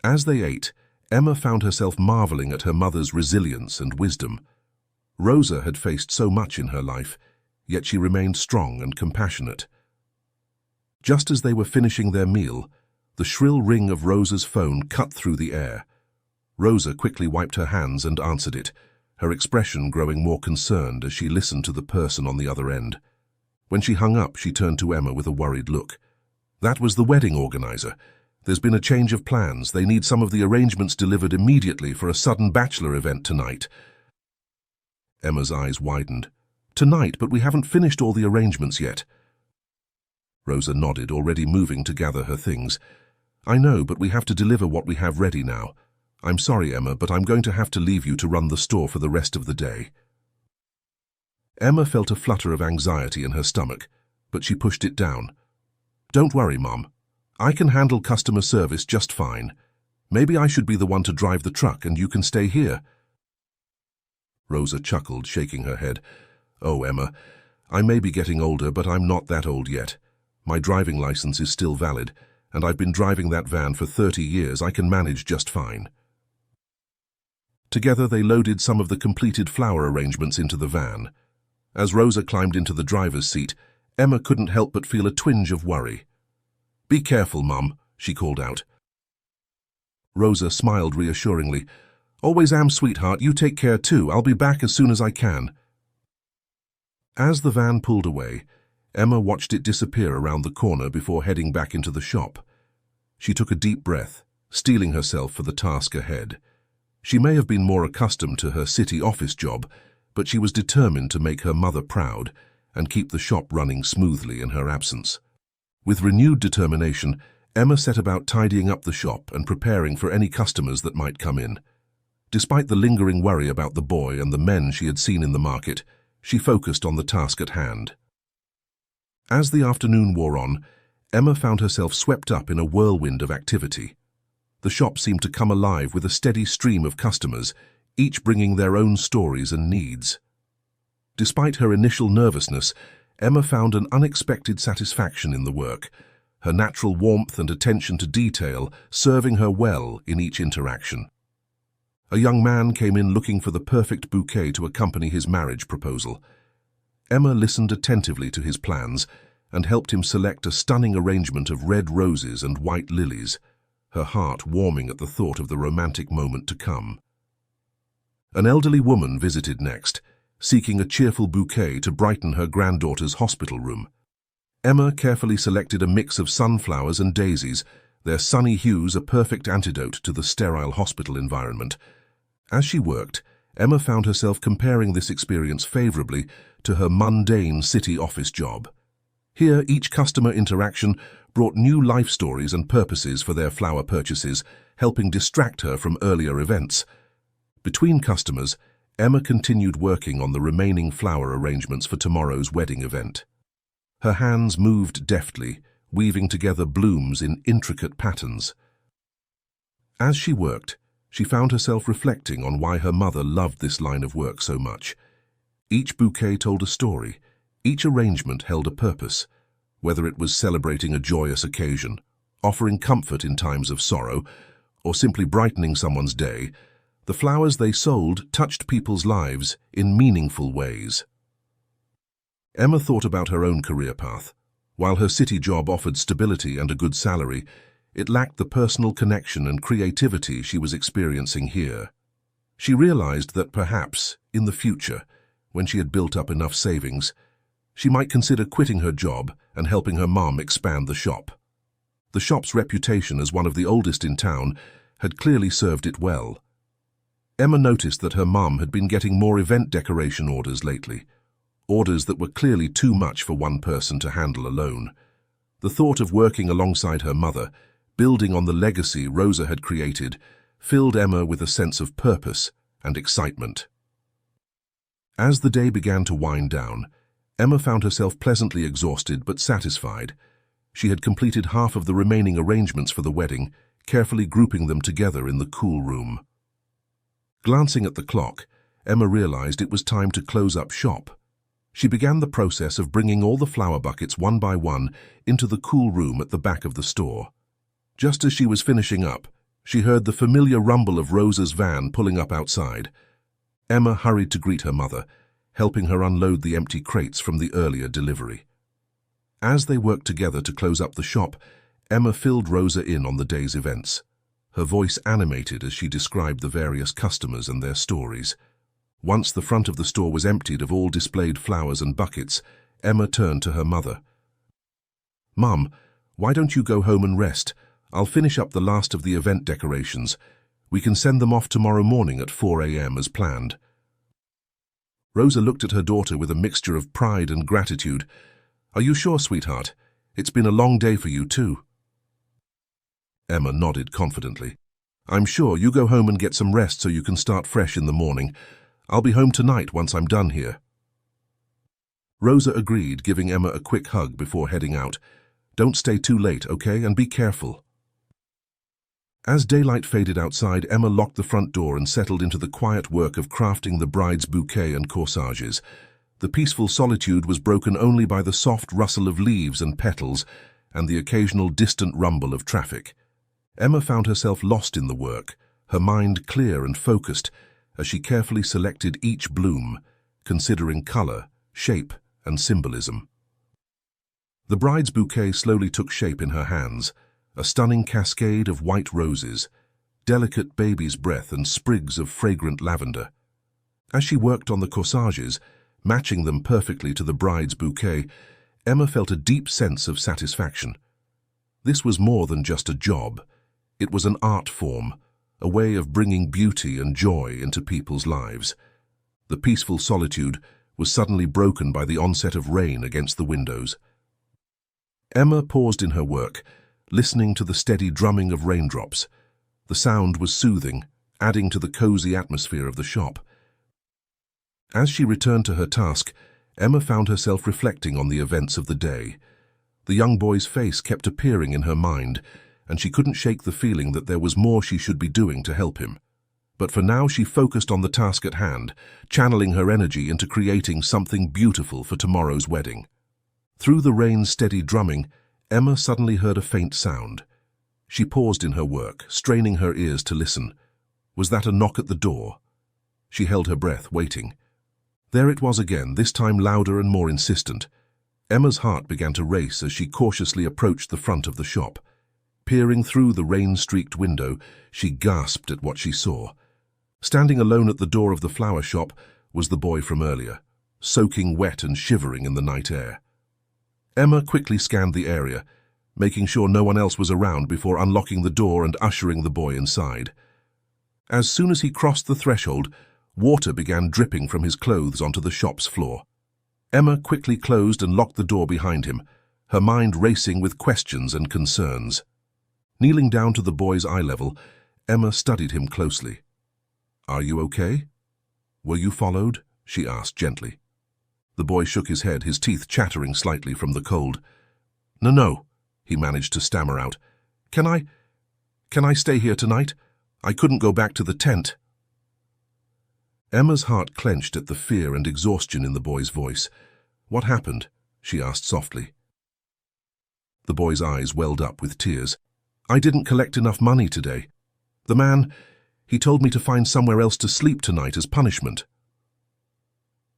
As they ate, Emma found herself marveling at her mother's resilience and wisdom. Rosa had faced so much in her life, yet she remained strong and compassionate. Just as they were finishing their meal, the shrill ring of Rosa's phone cut through the air. Rosa quickly wiped her hands and answered it, her expression growing more concerned as she listened to the person on the other end. When she hung up, she turned to Emma with a worried look. "That was the wedding organizer. There's been a change of plans. They need some of the arrangements delivered immediately for a sudden bachelor event tonight." Emma's eyes widened. "Tonight, but we haven't finished all the arrangements yet." Rosa nodded, already moving to gather her things. "I know, but we have to deliver what we have ready now. I'm sorry, Emma, but I'm going to have to leave you to run the store for the rest of the day." Emma felt a flutter of anxiety in her stomach, but she pushed it down. "Don't worry, Mom. I can handle customer service just fine. Maybe I should be the one to drive the truck and you can stay here." Rosa chuckled, shaking her head. "Oh, Emma, I may be getting older, but I'm not that old yet. My driving license is still valid, and I've been driving that van for 30 years. I can manage just fine." Together they loaded some of the completed flower arrangements into the van. As Rosa climbed into the driver's seat, Emma couldn't help but feel a twinge of worry. "Be careful, Mum," she called out. Rosa smiled reassuringly. "Always am, sweetheart. You take care too. I'll be back as soon as I can." As the van pulled away, Emma watched it disappear around the corner before heading back into the shop. She took a deep breath, steeling herself for the task ahead. She may have been more accustomed to her city office job, but she was determined to make her mother proud and keep the shop running smoothly in her absence. With renewed determination, Emma set about tidying up the shop and preparing for any customers that might come in. Despite the lingering worry about the boy and the men she had seen in the market, she focused on the task at hand. As the afternoon wore on, Emma found herself swept up in a whirlwind of activity. The shop seemed to come alive with a steady stream of customers, each bringing their own stories and needs. Despite her initial nervousness, Emma found an unexpected satisfaction in the work, her natural warmth and attention to detail serving her well in each interaction. A young man came in looking for the perfect bouquet to accompany his marriage proposal. Emma listened attentively to his plans and helped him select a stunning arrangement of red roses and white lilies, her heart warming at the thought of the romantic moment to come. An elderly woman visited next, seeking a cheerful bouquet to brighten her granddaughter's hospital room. Emma carefully selected a mix of sunflowers and daisies, their sunny hues a perfect antidote to the sterile hospital environment. As she worked, Emma found herself comparing this experience favorably to her mundane city office job. Here, each customer interaction brought new life stories and purposes for their flower purchases, helping distract her from earlier events. Between customers, Emma continued working on the remaining flower arrangements for tomorrow's wedding event. Her hands moved deftly, weaving together blooms in intricate patterns. As she worked, she found herself reflecting on why her mother loved this line of work so much. Each bouquet told a story, each arrangement held a purpose, whether it was celebrating a joyous occasion, offering comfort in times of sorrow, or simply brightening someone's day. The flowers they sold touched people's lives in meaningful ways. Emma thought about her own career path. While her city job offered stability and a good salary, it lacked the personal connection and creativity she was experiencing here. She realized that perhaps, in the future, when she had built up enough savings, she might consider quitting her job and helping her mom expand the shop. The shop's reputation as one of the oldest in town had clearly served it well. Emma noticed that her mom had been getting more event decoration orders lately, orders that were clearly too much for one person to handle alone. The thought of working alongside her mother, building on the legacy Rosa had created, filled Emma with a sense of purpose and excitement. As the day began to wind down, Emma found herself pleasantly exhausted but satisfied. She had completed half of the remaining arrangements for the wedding, carefully grouping them together in the cool room. Glancing at the clock, Emma realized it was time to close up shop. She began the process of bringing all the flower buckets one by one into the cool room at the back of the store. Just as she was finishing up, she heard the familiar rumble of Rosa's van pulling up outside. Emma hurried to greet her mother, helping her unload the empty crates from the earlier delivery. As they worked together to close up the shop, Emma filled Rosa in on the day's events. Her voice animated as she described the various customers and their stories. Once the front of the store was emptied of all displayed flowers and buckets, Emma turned to her mother. "Mum, why don't you go home and rest? I'll finish up the last of the event decorations. We can send them off tomorrow morning at 4 a.m. as planned." Rosa looked at her daughter with a mixture of pride and gratitude. "Are you sure, sweetheart? It's been a long day for you too." Emma nodded confidently. "I'm sure. You go home and get some rest so you can start fresh in the morning. I'll be home tonight once I'm done here." Rosa agreed, giving Emma a quick hug before heading out. "Don't stay too late, okay? And be careful." As daylight faded outside, Emma locked the front door and settled into the quiet work of crafting the bride's bouquet and corsages. The peaceful solitude was broken only by the soft rustle of leaves and petals and the occasional distant rumble of traffic. Emma found herself lost in the work, her mind clear and focused, as she carefully selected each bloom, considering color, shape, and symbolism. The bride's bouquet slowly took shape in her hands, a stunning cascade of white roses, delicate baby's breath, and sprigs of fragrant lavender. As she worked on the corsages, matching them perfectly to the bride's bouquet, Emma felt a deep sense of satisfaction. This was more than just a job. It was an art form, a way of bringing beauty and joy into people's lives. The peaceful solitude was suddenly broken by the onset of rain against the windows. Emma paused in her work, listening to the steady drumming of raindrops. The sound was soothing, adding to the cozy atmosphere of the shop. As she returned to her task, Emma found herself reflecting on the events of the day. The young boy's face kept appearing in her mind, and she couldn't shake the feeling that there was more she should be doing to help him. But for now she focused on the task at hand, channeling her energy into creating something beautiful for tomorrow's wedding. Through the rain's steady drumming, Emma suddenly heard a faint sound. She paused in her work, straining her ears to listen. Was that a knock at the door? She held her breath, waiting. There it was again, this time louder and more insistent. Emma's heart began to race as she cautiously approached the front of the shop. Peering through the rain-streaked window, she gasped at what she saw. Standing alone at the door of the flower shop was the boy from earlier, soaking wet and shivering in the night air. Emma quickly scanned the area, making sure no one else was around before unlocking the door and ushering the boy inside. As soon as he crossed the threshold, water began dripping from his clothes onto the shop's floor. Emma quickly closed and locked the door behind him, her mind racing with questions and concerns. Kneeling down to the boy's eye level, Emma studied him closely. "Are you okay? Were you followed?" she asked gently. The boy shook his head, his teeth chattering slightly from the cold. No, he managed to stammer out. Can I stay here tonight? I couldn't go back to the tent." Emma's heart clenched at the fear and exhaustion in the boy's voice. "What happened?" she asked softly. The boy's eyes welled up with tears. "I didn't collect enough money today. The man, he told me to find somewhere else to sleep tonight as punishment."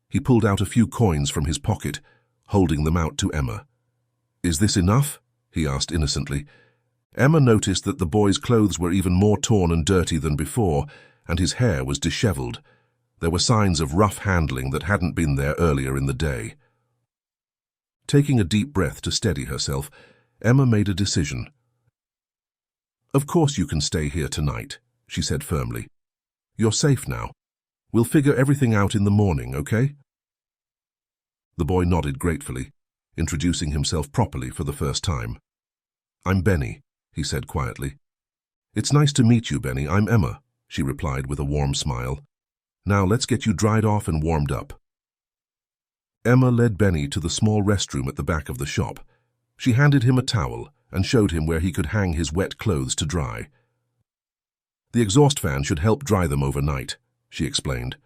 He pulled out a few coins from his pocket, holding them out to Emma. "Is this enough?" he asked innocently. Emma noticed that the boy's clothes were even more torn and dirty than before, and his hair was disheveled. There were signs of rough handling that hadn't been there earlier in the day. Taking a deep breath to steady herself, Emma made a decision. "Of course you can stay here tonight," she said firmly. "You're safe now. We'll figure everything out in the morning, okay?" The boy nodded gratefully, introducing himself properly for the first time. "I'm Benny," he said quietly. "It's nice to meet you, Benny. I'm Emma," she replied with a warm smile. "Now let's get you dried off and warmed up." Emma led Benny to the small restroom at the back of the shop. She handed him a towel and showed him where he could hang his wet clothes to dry. "The exhaust fan should help dry them overnight," she explained.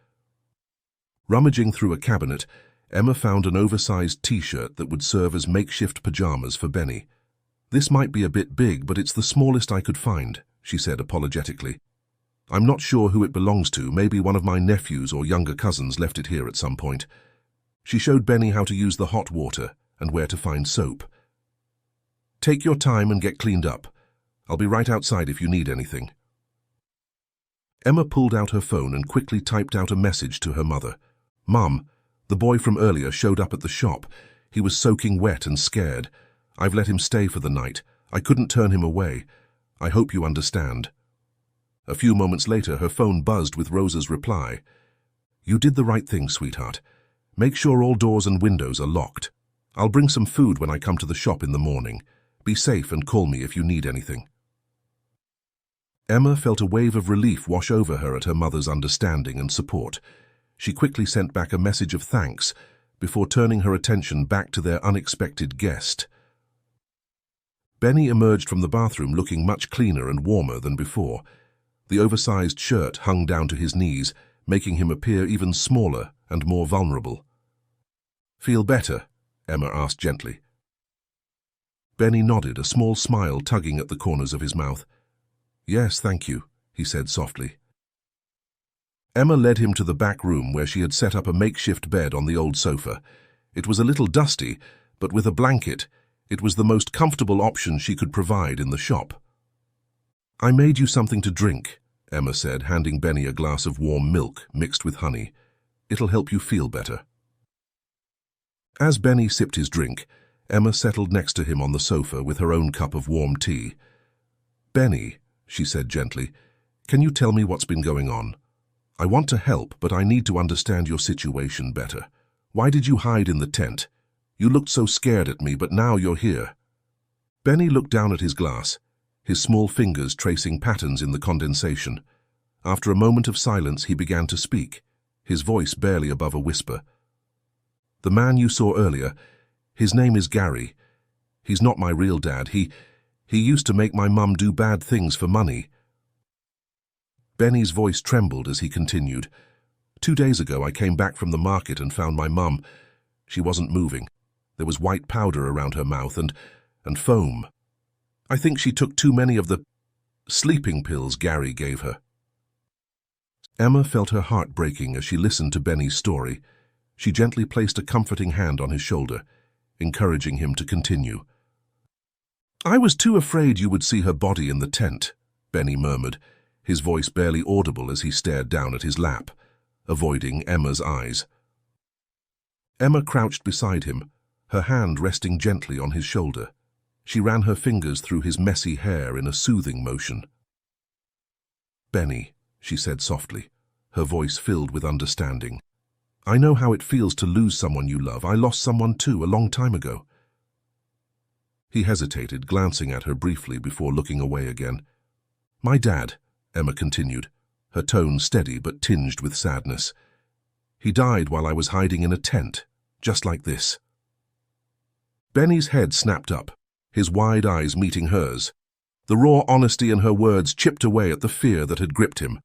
Rummaging through a cabinet, Emma found an oversized t-shirt that would serve as makeshift pajamas for Benny. "This might be a bit big, but it's the smallest I could find," she said apologetically. "I'm not sure who it belongs to. Maybe one of my nephews or younger cousins left it here at some point." She showed Benny how to use the hot water and where to find soap. "Take your time and get cleaned up. I'll be right outside if you need anything." Emma pulled out her phone and quickly typed out a message to her mother. "Mum, the boy from earlier showed up at the shop. He was soaking wet and scared. I've let him stay for the night. I couldn't turn him away. I hope you understand." A few moments later, her phone buzzed with Rosa's reply. "You did the right thing, sweetheart. Make sure all doors and windows are locked. I'll bring some food when I come to the shop in the morning. Be safe and call me if you need anything." Emma felt a wave of relief wash over her at her mother's understanding and support. She quickly sent back a message of thanks before turning her attention back to their unexpected guest. Benny emerged from the bathroom looking much cleaner and warmer than before. The oversized shirt hung down to his knees, making him appear even smaller and more vulnerable. "Feel better?" Emma asked gently. Benny nodded, a small smile tugging at the corners of his mouth. "Yes, thank you," he said softly. Emma led him to the back room where she had set up a makeshift bed on the old sofa. It was a little dusty, but with a blanket, it was the most comfortable option she could provide in the shop. "I made you something to drink," Emma said, handing Benny a glass of warm milk mixed with honey. "It'll help you feel better." As Benny sipped his drink, Emma settled next to him on the sofa with her own cup of warm tea. "Benny," she said gently, "can you tell me what's been going on? I want to help, but I need to understand your situation better. Why did you hide in the tent? You looked so scared at me, but now you're here." Benny looked down at his glass, his small fingers tracing patterns in the condensation. After a moment of silence, he began to speak, his voice barely above a whisper. "The man you saw earlier, his name is Gary. He's not my real dad. He used to make my mum do bad things for money." Benny's voice trembled as he continued. 2 days ago I came back from the market and found my mum. She wasn't moving. There was white powder around her mouth and foam. I think she took too many of the sleeping pills Gary gave her. Emma felt her heart breaking as she listened to Benny's story. She gently placed a comforting hand on his shoulder, encouraging him to continue. I was too afraid you would see her body in the tent, Benny murmured, his voice barely audible as he stared down at his lap, avoiding Emma's eyes. Emma crouched beside him, her hand resting gently on his shoulder. She ran her fingers through his messy hair in a soothing motion. Benny, she said softly, her voice filled with understanding. I know how it feels to lose someone you love. I lost someone too, a long time ago. He hesitated, glancing at her briefly before looking away again. My dad, Emma continued, her tone steady but tinged with sadness. He died while I was hiding in a tent, just like this. Benny's head snapped up, his wide eyes meeting hers. The raw honesty in her words chipped away at the fear that had gripped him.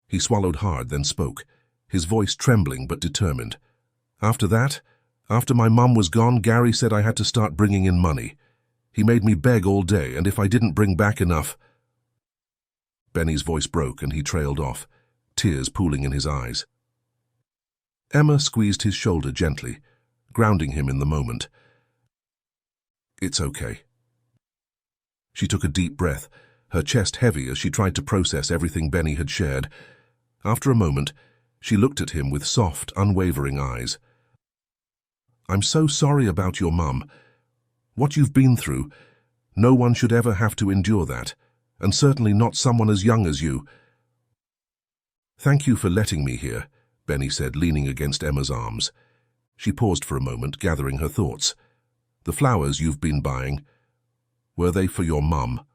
He swallowed hard, then spoke, his voice trembling but determined. After that, after my mum was gone, Gary said I had to start bringing in money. He made me beg all day, and if I didn't bring back enough... Benny's voice broke and he trailed off, tears pooling in his eyes. Emma squeezed his shoulder gently, grounding him in the moment. It's okay. She took a deep breath, her chest heavy as she tried to process everything Benny had shared. After a moment, she looked at him with soft, unwavering eyes. I'm so sorry about your mum. What you've been through, no one should ever have to endure that, and certainly not someone as young as you. Thank you for letting me here, Benny said, leaning against Emma's arms. She paused for a moment, gathering her thoughts. The flowers you've been buying, were they for your mum?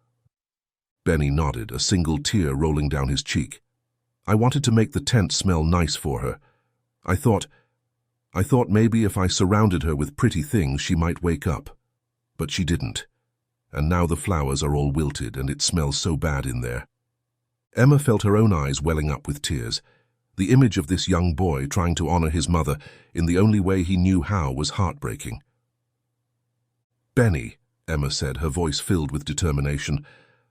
Benny nodded, a single tear rolling down his cheek. I wanted to make the tent smell nice for her. I thought maybe if I surrounded her with pretty things she might wake up. But she didn't. And now the flowers are all wilted and it smells so bad in there. Emma felt her own eyes welling up with tears. The image of this young boy trying to honor his mother in the only way he knew how was heartbreaking. Benny, Emma said, her voice filled with determination,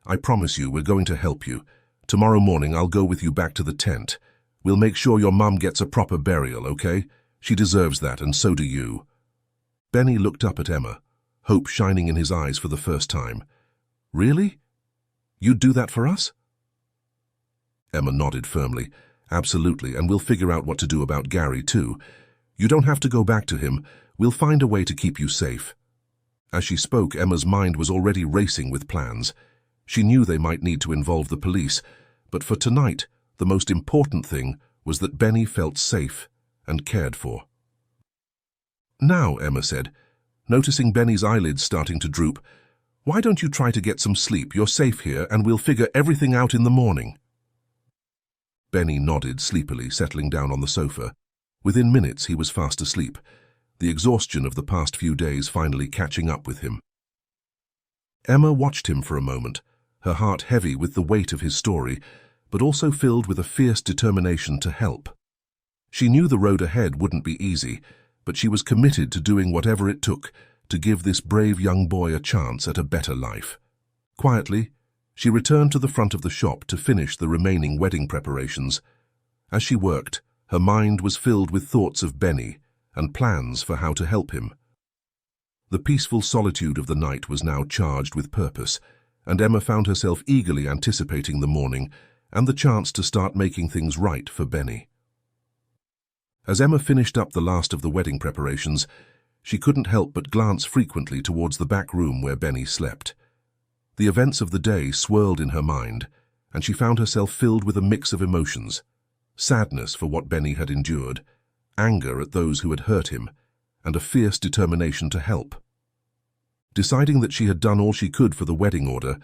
I promise you we're going to help you. Tomorrow morning I'll go with you back to the tent. We'll make sure your mum gets a proper burial, okay? She deserves that, and so do you. Benny looked up at Emma, hope shining in his eyes for the first time. Really? You'd do that for us? Emma nodded firmly. Absolutely, and we'll figure out what to do about Gary too. You don't have to go back to him. We'll find a way to keep you safe. As she spoke, Emma's mind was already racing with plans. She knew they might need to involve the police, but for tonight, the most important thing was that Benny felt safe and cared for. Now, Emma said, noticing Benny's eyelids starting to droop, why don't you try to get some sleep? You're safe here, and we'll figure everything out in the morning. Benny nodded sleepily, settling down on the sofa. Within minutes, he was fast asleep, the exhaustion of the past few days finally catching up with him. Emma watched him for a moment, her heart heavy with the weight of his story, but also filled with a fierce determination to help. She knew the road ahead wouldn't be easy, but she was committed to doing whatever it took to give this brave young boy a chance at a better life. Quietly, she returned to the front of the shop to finish the remaining wedding preparations. As she worked, her mind was filled with thoughts of Benny and plans for how to help him. The peaceful solitude of the night was now charged with purpose, and Emma found herself eagerly anticipating the morning and the chance to start making things right for Benny. As Emma finished up the last of the wedding preparations, she couldn't help but glance frequently towards the back room where Benny slept. The events of the day swirled in her mind, and she found herself filled with a mix of emotions: sadness for what Benny had endured, anger at those who had hurt him, and a fierce determination to help. Deciding that she had done all she could for the wedding order,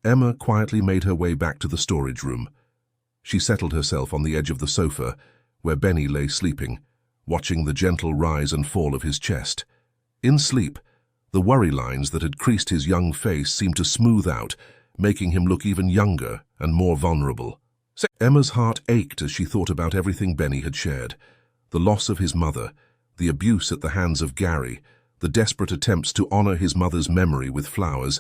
Emma quietly made her way back to the storage room. She settled herself on the edge of the sofa, where Benny lay sleeping, watching the gentle rise and fall of his chest. In sleep, the worry lines that had creased his young face seemed to smooth out, making him look even younger and more vulnerable. Emma's heart ached as she thought about everything Benny had shared. The loss of his mother, the abuse at the hands of Gary, the desperate attempts to honor his mother's memory with flowers.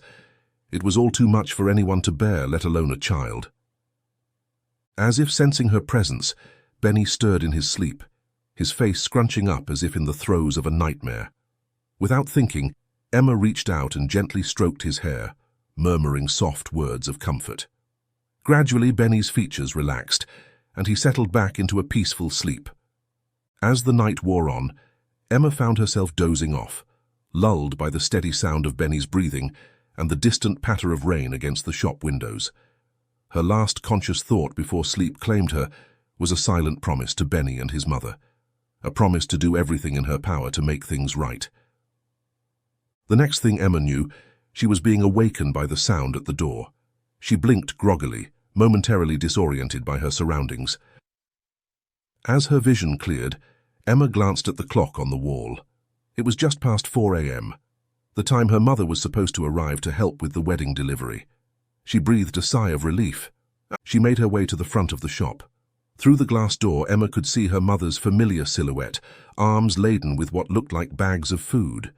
It was all too much for anyone to bear, let alone a child. As if sensing her presence, Benny stirred in his sleep, his face scrunching up as if in the throes of a nightmare. Without thinking, Emma reached out and gently stroked his hair, murmuring soft words of comfort. Gradually, Benny's features relaxed, and he settled back into a peaceful sleep. As the night wore on, Emma found herself dozing off, lulled by the steady sound of Benny's breathing and the distant patter of rain against the shop windows. Her last conscious thought before sleep claimed her was a silent promise to Benny and his mother, a promise to do everything in her power to make things right. The next thing Emma knew, she was being awakened by the sound at the door. She blinked groggily, momentarily disoriented by her surroundings. As her vision cleared, Emma glanced at the clock on the wall. It was just past 4 a.m., the time her mother was supposed to arrive to help with the wedding delivery. She breathed a sigh of relief. She made her way to the front of the shop. Through the glass door, Emma could see her mother's familiar silhouette, arms laden with what looked like bags of food.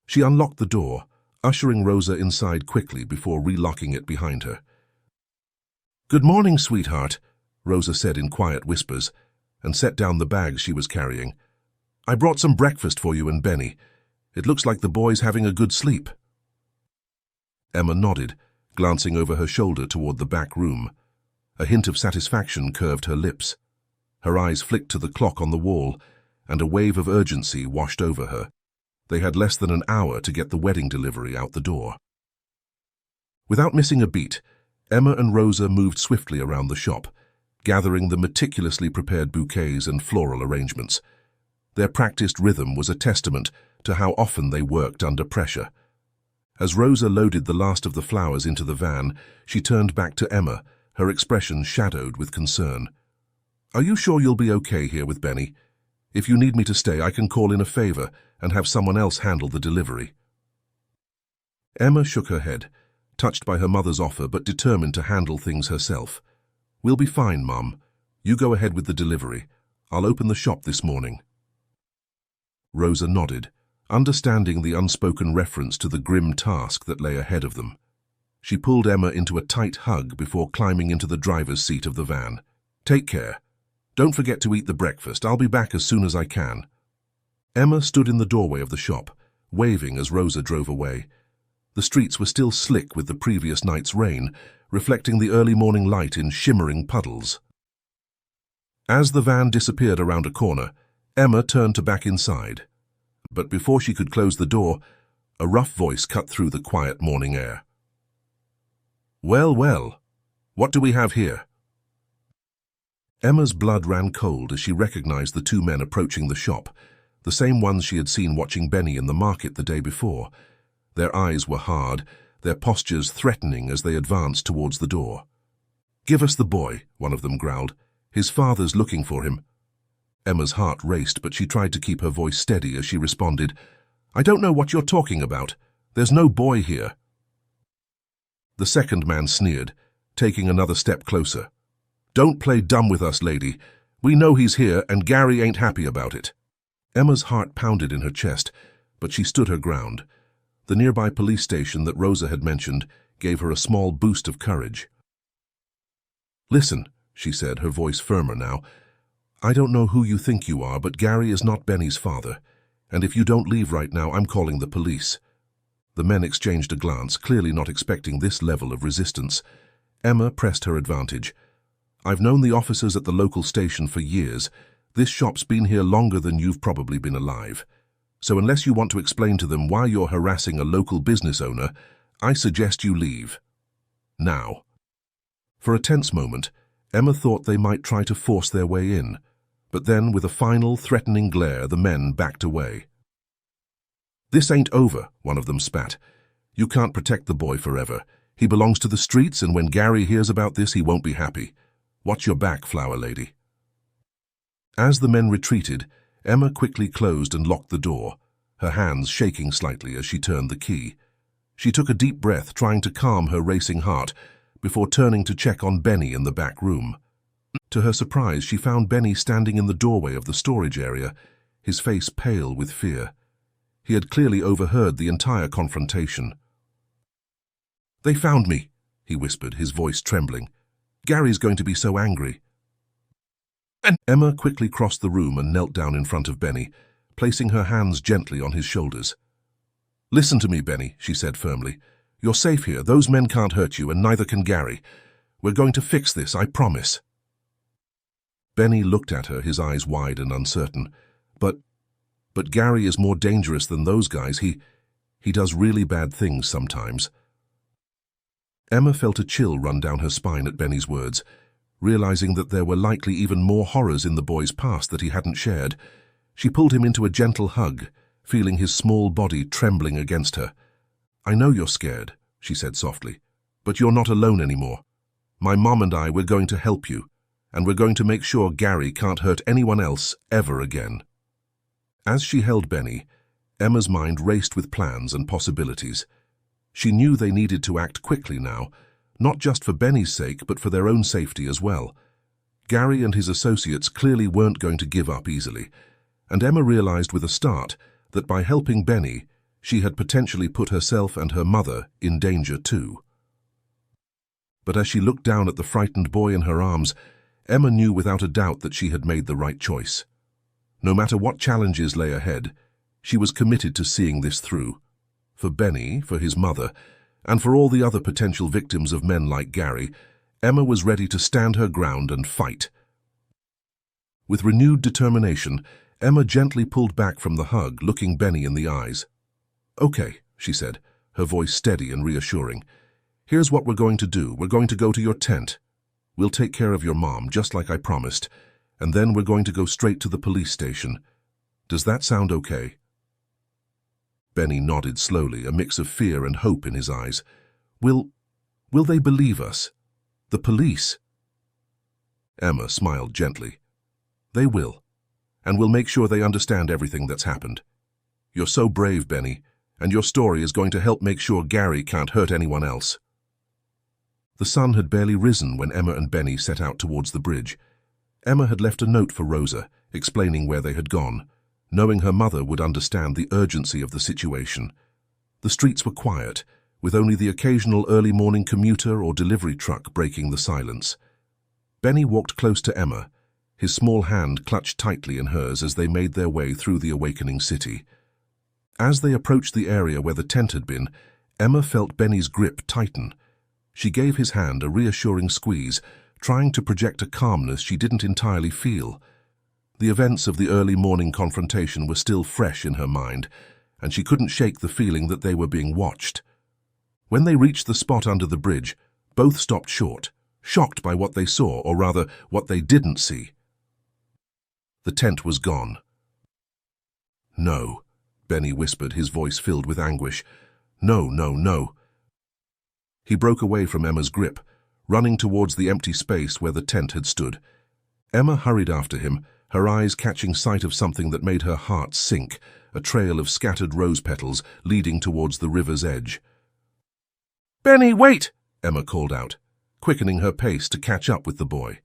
She unlocked the door, ushering Rosa inside quickly before relocking it behind her. "Good morning, sweetheart," Rosa said in quiet whispers, and set down the bags she was carrying. "I brought some breakfast for you and Benny. It looks like the boy's having a good sleep." Emma nodded, glancing over her shoulder toward the back room. A hint of satisfaction curved her lips. Her eyes flicked to the clock on the wall, and a wave of urgency washed over her. They had less than an hour to get the wedding delivery out the door. Without missing a beat, Emma and Rosa moved swiftly around the shop, gathering the meticulously prepared bouquets and floral arrangements. Their practiced rhythm was a testament to how often they worked under pressure. As Rosa loaded the last of the flowers into the van, she turned back to Emma, her expression shadowed with concern. "Are you sure you'll be okay here with Benny? If you need me to stay, I can call in a favor and have someone else handle the delivery." Emma shook her head, touched by her mother's offer but determined to handle things herself. "We'll be fine, Mom. You go ahead with the delivery. I'll open the shop this morning." Rosa nodded, understanding the unspoken reference to the grim task that lay ahead of them. She pulled Emma into a tight hug before climbing into the driver's seat of the van. "Take care. Don't forget to eat the breakfast. I'll be back as soon as I can." Emma stood in the doorway of the shop, waving as Rosa drove away. The streets were still slick with the previous night's rain, reflecting the early morning light in shimmering puddles. As the van disappeared around a corner, Emma turned to back inside. But before she could close the door, a rough voice cut through the quiet morning air. "Well, well, what do we have here?" Emma's blood ran cold as she recognized the two men approaching the shop, the same ones she had seen watching Benny in the market the day before. Their eyes were hard, their postures threatening as they advanced towards the door. "Give us the boy," one of them growled. "His father's looking for him." Emma's heart raced, but she tried to keep her voice steady as she responded, "I don't know what you're talking about. There's no boy here." The second man sneered, taking another step closer. "Don't play dumb with us, lady. We know he's here, and Gary ain't happy about it." Emma's heart pounded in her chest, but she stood her ground. The nearby police station that Rosa had mentioned gave her a small boost of courage. "Listen," she said, her voice firmer now. "I don't know who you think you are, but Gary is not Benny's father, and if you don't leave right now, I'm calling the police." The men exchanged a glance, clearly not expecting this level of resistance. Emma pressed her advantage. "I've known the officers at the local station for years. This shop's been here longer than you've probably been alive. So unless you want to explain to them why you're harassing a local business owner, I suggest you leave. Now." For a tense moment, Emma thought they might try to force their way in, but then with a final, threatening glare, the men backed away. "This ain't over," one of them spat. "You can't protect the boy forever. He belongs to the streets, and when Gary hears about this, he won't be happy. Watch your back, flower lady." As the men retreated, Emma quickly closed and locked the door, her hands shaking slightly as she turned the key. She took a deep breath, trying to calm her racing heart, before turning to check on Benny in the back room. To her surprise, she found Benny standing in the doorway of the storage area, his face pale with fear. He had clearly overheard the entire confrontation. "They found me," he whispered, his voice trembling. "Gary's going to be so angry." And Emma quickly crossed the room and knelt down in front of Benny, placing her hands gently on his shoulders. "Listen to me, Benny," she said firmly. "You're safe here. Those men can't hurt you, and neither can Gary. We're going to fix this, I promise." Benny looked at her, his eyes wide and uncertain. But Gary is more dangerous than those guys. He does really bad things sometimes." Emma felt a chill run down her spine at Benny's words, realizing that there were likely even more horrors in the boy's past that he hadn't shared. She pulled him into a gentle hug, feeling his small body trembling against her. "I know you're scared," she said softly, "but you're not alone anymore. My mom and I, we're going to help you, and we're going to make sure Gary can't hurt anyone else ever again." As she held Benny, Emma's mind raced with plans and possibilities. She knew they needed to act quickly now, not just for Benny's sake, but for their own safety as well. Gary and his associates clearly weren't going to give up easily, and Emma realized with a start that by helping Benny, she had potentially put herself and her mother in danger too. But as she looked down at the frightened boy in her arms, Emma knew without a doubt that she had made the right choice. No matter what challenges lay ahead, she was committed to seeing this through. For Benny, for his mother, and for all the other potential victims of men like Gary, Emma was ready to stand her ground and fight. With renewed determination, Emma gently pulled back from the hug, looking Benny in the eyes. "Okay," she said, her voice steady and reassuring. "Here's what we're going to do. We're going to go to your tent. We'll take care of your mom, just like I promised, and then we're going to go straight to the police station. Does that sound okay?" Benny nodded slowly, a mix of fear and hope in his eyes. Will they believe us? The police?" Emma smiled gently. "They will, and we'll make sure they understand everything that's happened. You're so brave, Benny, and your story is going to help make sure Gary can't hurt anyone else." The sun had barely risen when Emma and Benny set out towards the bridge. Emma had left a note for Rosa, explaining where they had gone, knowing her mother would understand the urgency of the situation. The streets were quiet, with only the occasional early-morning commuter or delivery truck breaking the silence. Benny walked close to Emma, his small hand clutched tightly in hers as they made their way through the awakening city. As they approached the area where the tent had been, Emma felt Benny's grip tighten. She gave his hand a reassuring squeeze, trying to project a calmness she didn't entirely feel. The events of the early morning confrontation were still fresh in her mind, and she couldn't shake the feeling that they were being watched. When they reached the spot under the bridge, both stopped short, shocked by what they saw, or rather, what they didn't see. The tent was gone. "No," Benny whispered, his voice filled with anguish. "No, no, no." He broke away from Emma's grip, running towards the empty space where the tent had stood. Emma hurried after him, her eyes catching sight of something that made her heart sink, a trail of scattered rose petals leading towards the river's edge. "Benny, wait!" Emma called out, quickening her pace to catch up with the boy.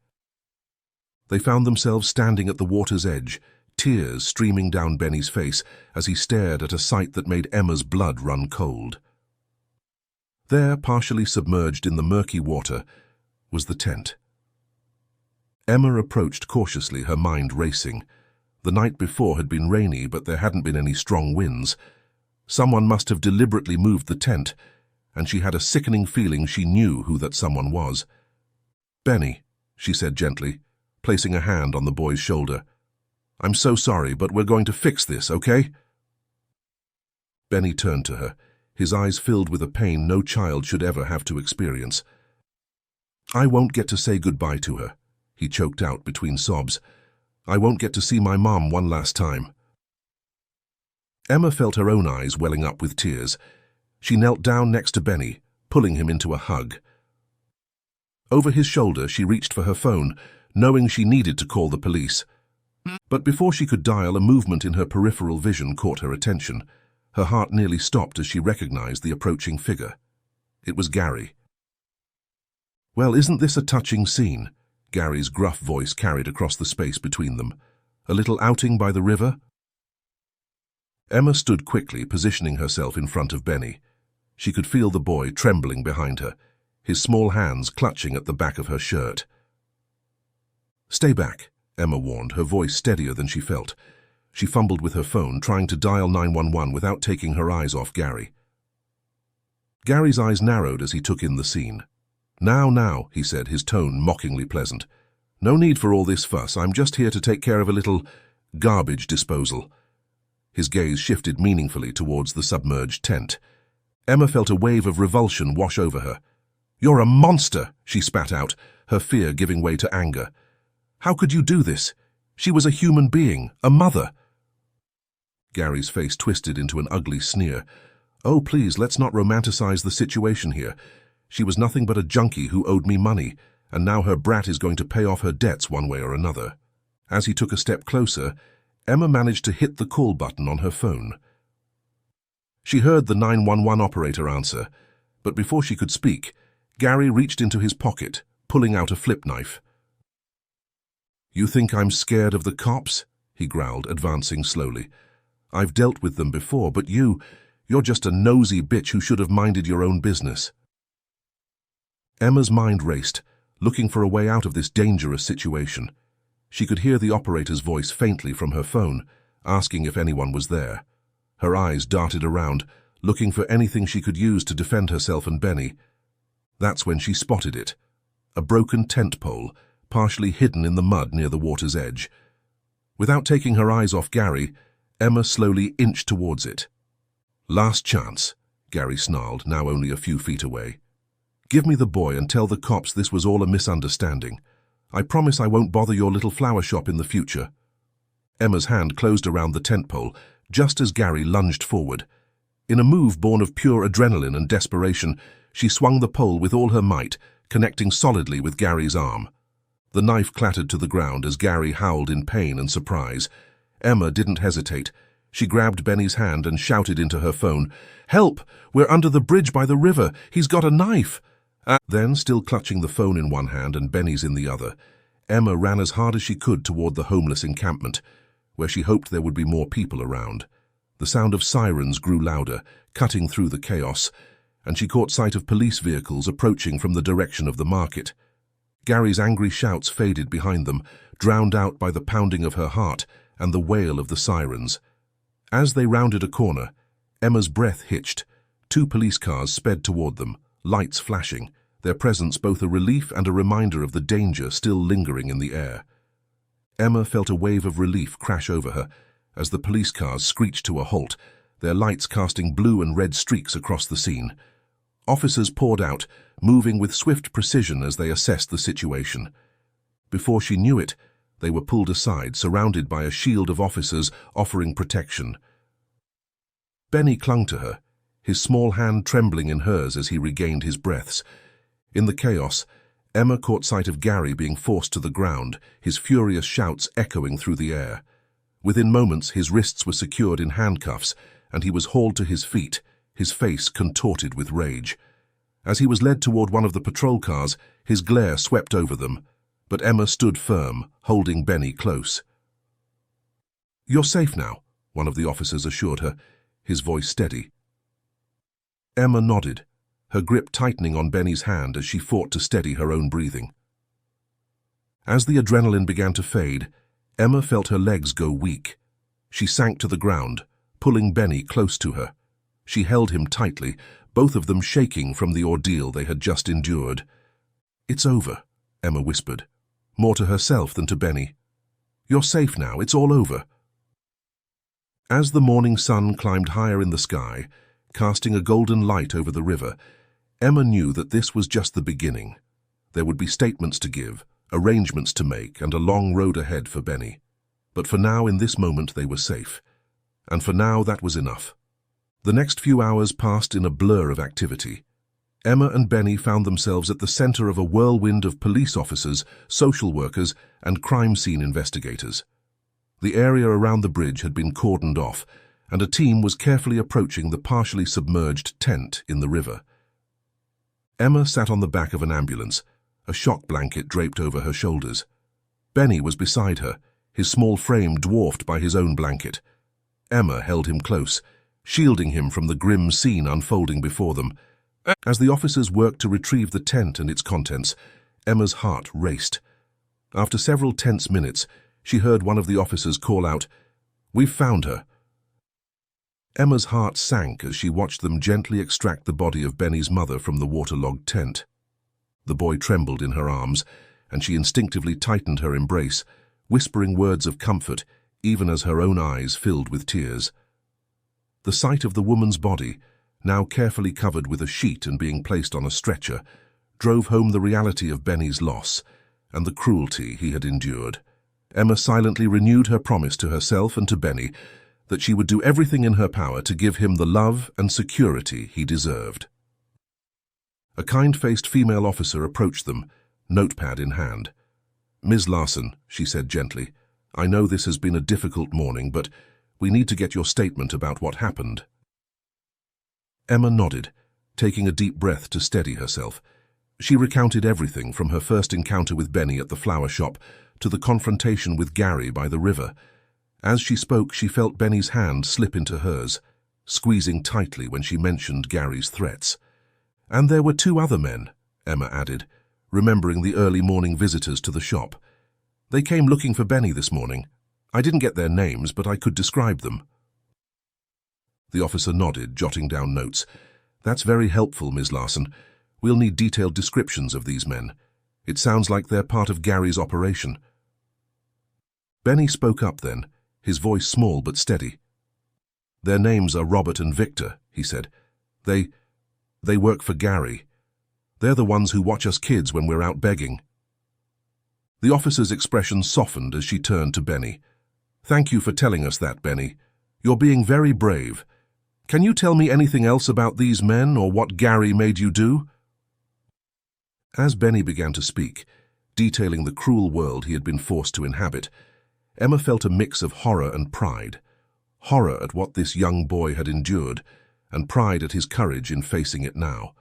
They found themselves standing at the water's edge, tears streaming down Benny's face as he stared at a sight that made Emma's blood run cold. There, partially submerged in the murky water, was the tent. Emma approached cautiously, her mind racing. The night before had been rainy, but there hadn't been any strong winds. Someone must have deliberately moved the tent, and she had a sickening feeling she knew who that someone was. "Benny," she said gently, placing a hand on the boy's shoulder. "I'm so sorry, but we're going to fix this, okay?" Benny turned to her, his eyes filled with a pain no child should ever have to experience. "I won't get to say goodbye to her," he choked out between sobs. "I won't get to see my mom one last time." Emma felt her own eyes welling up with tears. She knelt down next to Benny, pulling him into a hug. Over his shoulder, she reached for her phone, knowing she needed to call the police. But before she could dial, a movement in her peripheral vision caught her attention. Her heart nearly stopped as she recognized the approaching figure. It was Gary. Well, isn't this a touching scene? Gary's gruff voice carried across the space between them. A little outing by the river? Emma stood quickly, positioning herself in front of Benny. She could feel the boy trembling behind her, his small hands clutching at the back of her shirt. "Stay back," Emma warned, her voice steadier than she felt. She fumbled with her phone, trying to dial 911 without taking her eyes off Gary. Gary's eyes narrowed as he took in the scene. Now, he said, his tone mockingly pleasant. "No need for all this fuss. I'm just here to take care of a little garbage disposal." His gaze shifted meaningfully towards the submerged tent. Emma felt a wave of revulsion wash over her. "You're a monster," she spat out, her fear giving way to anger. "How could you do this? She was a human being, a mother." Gary's face twisted into an ugly sneer. "Oh, please, let's not romanticize the situation here. She was nothing but a junkie who owed me money, and now her brat is going to pay off her debts one way or another." As he took a step closer, Emma managed to hit the call button on her phone. She heard the 911 operator answer, but before she could speak, Gary reached into his pocket, pulling out a flip knife. "You think I'm scared of the cops?" he growled, advancing slowly. "I've dealt with them before, but you're just a nosy bitch who should have minded your own business." Emma's mind raced, looking for a way out of this dangerous situation. She could hear the operator's voice faintly from her phone, asking if anyone was there. Her eyes darted around, looking for anything she could use to defend herself and Benny. That's when she spotted it. A broken tent pole, partially hidden in the mud near the water's edge. Without taking her eyes off Gary, Emma slowly inched towards it. "Last chance," Gary snarled, now only a few feet away. "Give me the boy and tell the cops this was all a misunderstanding. I promise I won't bother your little flower shop in the future." Emma's hand closed around the tent pole, just as Gary lunged forward. In a move born of pure adrenaline and desperation, she swung the pole with all her might, connecting solidly with Gary's arm. The knife clattered to the ground as Gary howled in pain and surprise. Emma didn't hesitate. She grabbed Benny's hand and shouted into her phone, "Help! We're under the bridge by the river. He's got a knife!" Then, still clutching the phone in one hand and Benny's in the other, Emma ran as hard as she could toward the homeless encampment, where she hoped there would be more people around. The sound of sirens grew louder, cutting through the chaos, and she caught sight of police vehicles approaching from the direction of the market. Gary's angry shouts faded behind them, drowned out by the pounding of her heart and the wail of the sirens. As they rounded a corner, Emma's breath hitched. 2 police cars sped toward them, lights flashing, their presence both a relief and a reminder of the danger still lingering in the air. Emma felt a wave of relief crash over her as the police cars screeched to a halt, their lights casting blue and red streaks across the scene. Officers poured out, moving with swift precision as they assessed the situation. Before she knew it, they were pulled aside, surrounded by a shield of officers offering protection. Benny clung to her, his small hand trembling in hers as he regained his breaths. In the chaos, Emma caught sight of Gary being forced to the ground, his furious shouts echoing through the air. Within moments, his wrists were secured in handcuffs, and he was hauled to his feet, his face contorted with rage. As he was led toward one of the patrol cars, his glare swept over them, but Emma stood firm, holding Benny close. "You're safe now," one of the officers assured her, his voice steady. Emma nodded, her grip tightening on Benny's hand as she fought to steady her own breathing. As the adrenaline began to fade, Emma felt her legs go weak. She sank to the ground, pulling Benny close to her. She held him tightly, both of them shaking from the ordeal they had just endured. "It's over," Emma whispered, more to herself than to Benny. "You're safe now, it's all over." As the morning sun climbed higher in the sky, casting a golden light over the river, Emma knew that this was just the beginning. There would be statements to give, arrangements to make, and a long road ahead for Benny. But for now, in this moment, they were safe. And for now, that was enough. The next few hours passed in a blur of activity. Emma and Benny found themselves at the center of a whirlwind of police officers, social workers, and crime scene investigators. The area around the bridge had been cordoned off, and a team was carefully approaching the partially submerged tent in the river. Emma sat on the back of an ambulance, a shock blanket draped over her shoulders. Benny was beside her, his small frame dwarfed by his own blanket. Emma held him close, shielding him from the grim scene unfolding before them. As the officers worked to retrieve the tent and its contents, Emma's heart raced. After several tense minutes, she heard one of the officers call out, "We've found her." Emma's heart sank as she watched them gently extract the body of Benny's mother from the waterlogged tent. The boy trembled in her arms, and she instinctively tightened her embrace, whispering words of comfort, even as her own eyes filled with tears. The sight of the woman's body, now carefully covered with a sheet and being placed on a stretcher, drove home the reality of Benny's loss and the cruelty he had endured. Emma silently renewed her promise to herself and to Benny that she would do everything in her power to give him the love and security he deserved. A kind-faced female officer approached them, notepad in hand. "Ms. Larson," she said gently, "I know this has been a difficult morning, but we need to get your statement about what happened." Emma nodded, taking a deep breath to steady herself. She recounted everything from her first encounter with Benny at the flower shop to the confrontation with Gary by the river. As she spoke, she felt Benny's hand slip into hers, squeezing tightly when she mentioned Gary's threats. "And there were 2 other men," Emma added, remembering the early morning visitors to the shop. "They came looking for Benny this morning. I didn't get their names, but I could describe them." The officer nodded, jotting down notes. "That's very helpful, Ms. Larson. We'll need detailed descriptions of these men. It sounds like they're part of Gary's operation." Benny spoke up then, his voice small but steady. "Their names are Robert and Victor," he said. They work for Gary. They're the ones who watch us kids when we're out begging." The officer's expression softened as she turned to Benny. "Thank you for telling us that, Benny. You're being very brave. Can you tell me anything else about these men or what Gary made you do?" As Benny began to speak, detailing the cruel world he had been forced to inhabit, Emma felt a mix of horror and pride. Horror at what this young boy had endured, and pride at his courage in facing it now.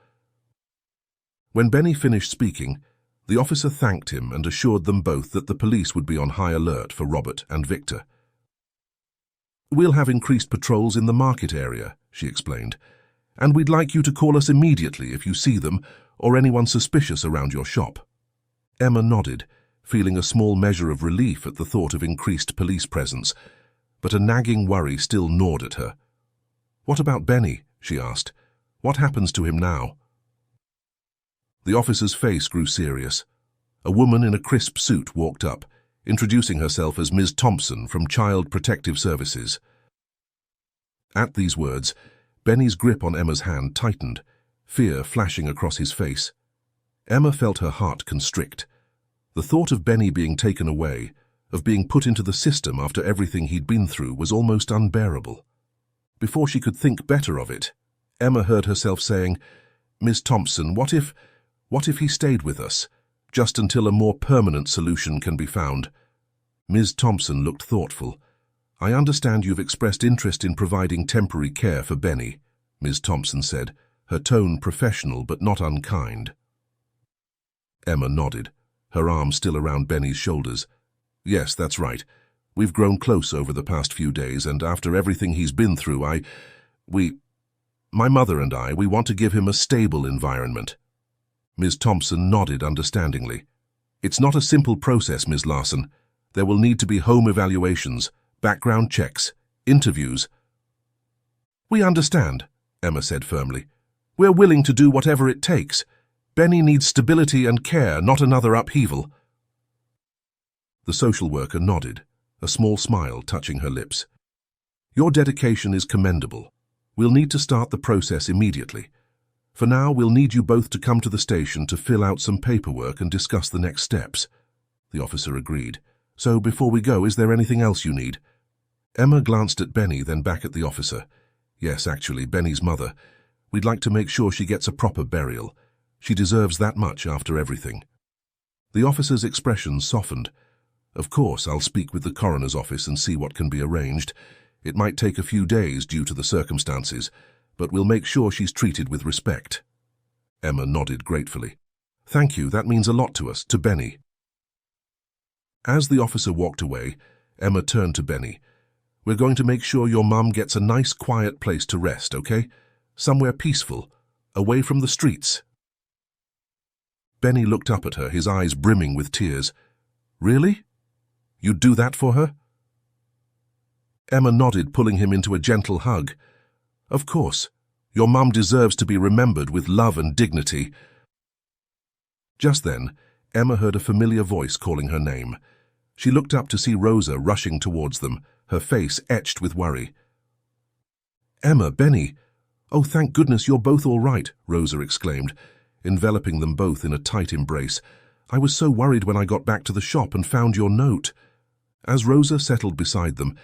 When Benny finished speaking, the officer thanked him and assured them both that the police would be on high alert for Robert and Victor. "We'll have increased patrols in the market area," she explained, "and we'd like you to call us immediately if you see them or anyone suspicious around your shop." Emma nodded, feeling a small measure of relief at the thought of increased police presence, but a nagging worry still gnawed at her. "What about Benny?" she asked. "What happens to him now?" The officer's face grew serious. A woman in a crisp suit walked up, introducing herself as Ms. Thompson from Child Protective Services. At these words, Benny's grip on Emma's hand tightened, fear flashing across his face. Emma felt her heart constrict. The thought of Benny being taken away, of being put into the system after everything he'd been through, was almost unbearable. Before she could think better of it, Emma heard herself saying, "Ms. Thompson, what if he stayed with us, just until a more permanent solution can be found?" Ms. Thompson looked thoughtful. "I understand you've expressed interest in providing temporary care for Benny," Ms. Thompson said, her tone professional but not unkind. Emma nodded, her arm still around Benny's shoulders. "Yes, that's right. We've grown close over the past few days, and after everything he's been through, my mother and I, we want to give him a stable environment." Ms. Thompson nodded understandingly. "It's not a simple process, Ms. Larson. There will need to be home evaluations, background checks, interviews." "We understand," Emma said firmly. "We're willing to do whatever it takes. Benny needs stability and care, not another upheaval." The social worker nodded, a small smile touching her lips. "Your dedication is commendable. We'll need to start the process immediately. For now, we'll need you both to come to the station to fill out some paperwork and discuss the next steps." The officer agreed. "So before we go, is there anything else you need?" Emma glanced at Benny, then back at the officer. "Yes, actually, Benny's mother. We'd like to make sure she gets a proper burial. She deserves that much after everything." The officer's expression softened. "Of course, I'll speak with the coroner's office and see what can be arranged. It might take a few days due to the circumstances, but we'll make sure she's treated with respect." Emma nodded gratefully. Thank you, that means a lot to us, to Benny. As the officer walked away, Emma turned to Benny. We're going to make sure your mum gets a nice quiet place to rest, okay? Somewhere peaceful, away from the streets. Benny looked up at her, his eyes brimming with tears. Really? You'd do that for her? Emma nodded, pulling him into a gentle hug. Of course. Your mum deserves to be remembered with love and dignity. Just then, Emma heard a familiar voice calling her name. She looked up to see Rosa rushing towards them, her face etched with worry. Emma, Benny! Oh, thank goodness you're both all right, Rosa exclaimed, enveloping them both in a tight embrace. I was so worried when I got back to the shop and found your note. As Rosa settled beside them,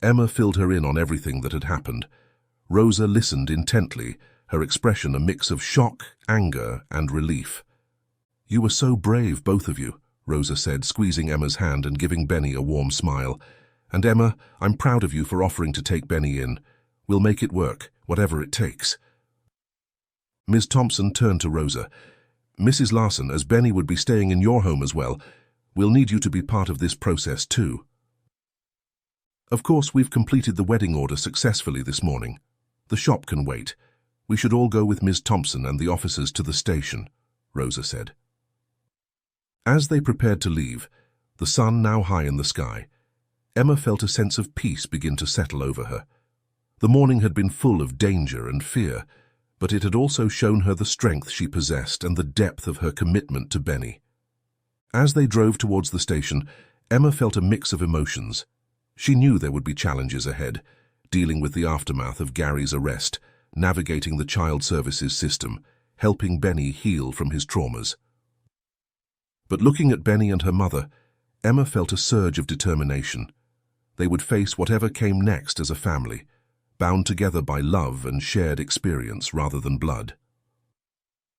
Emma filled her in on everything that had happened. Rosa listened intently, her expression a mix of shock, anger, and relief. You were so brave, both of you, Rosa said, squeezing Emma's hand and giving Benny a warm smile. And Emma, I'm proud of you for offering to take Benny in. We'll make it work, whatever it takes. Ms. Thompson turned to Rosa. Mrs. Larson, as Benny would be staying in your home as well, we'll need you to be part of this process too. Of course, we've completed the wedding order successfully this morning. The shop can wait. We should all go with Ms. Thompson and the officers to the station, Rosa said. As they prepared to leave, the sun now high in the sky, Emma felt a sense of peace begin to settle over her. The morning had been full of danger and fear, but it had also shown her the strength she possessed and the depth of her commitment to Benny. As they drove towards the station, Emma felt a mix of emotions. She knew there would be challenges ahead, dealing with the aftermath of Gary's arrest, navigating the child services system, helping Benny heal from his traumas. But looking at Benny and her mother, Emma felt a surge of determination. They would face whatever came next as a family, bound together by love and shared experience rather than blood.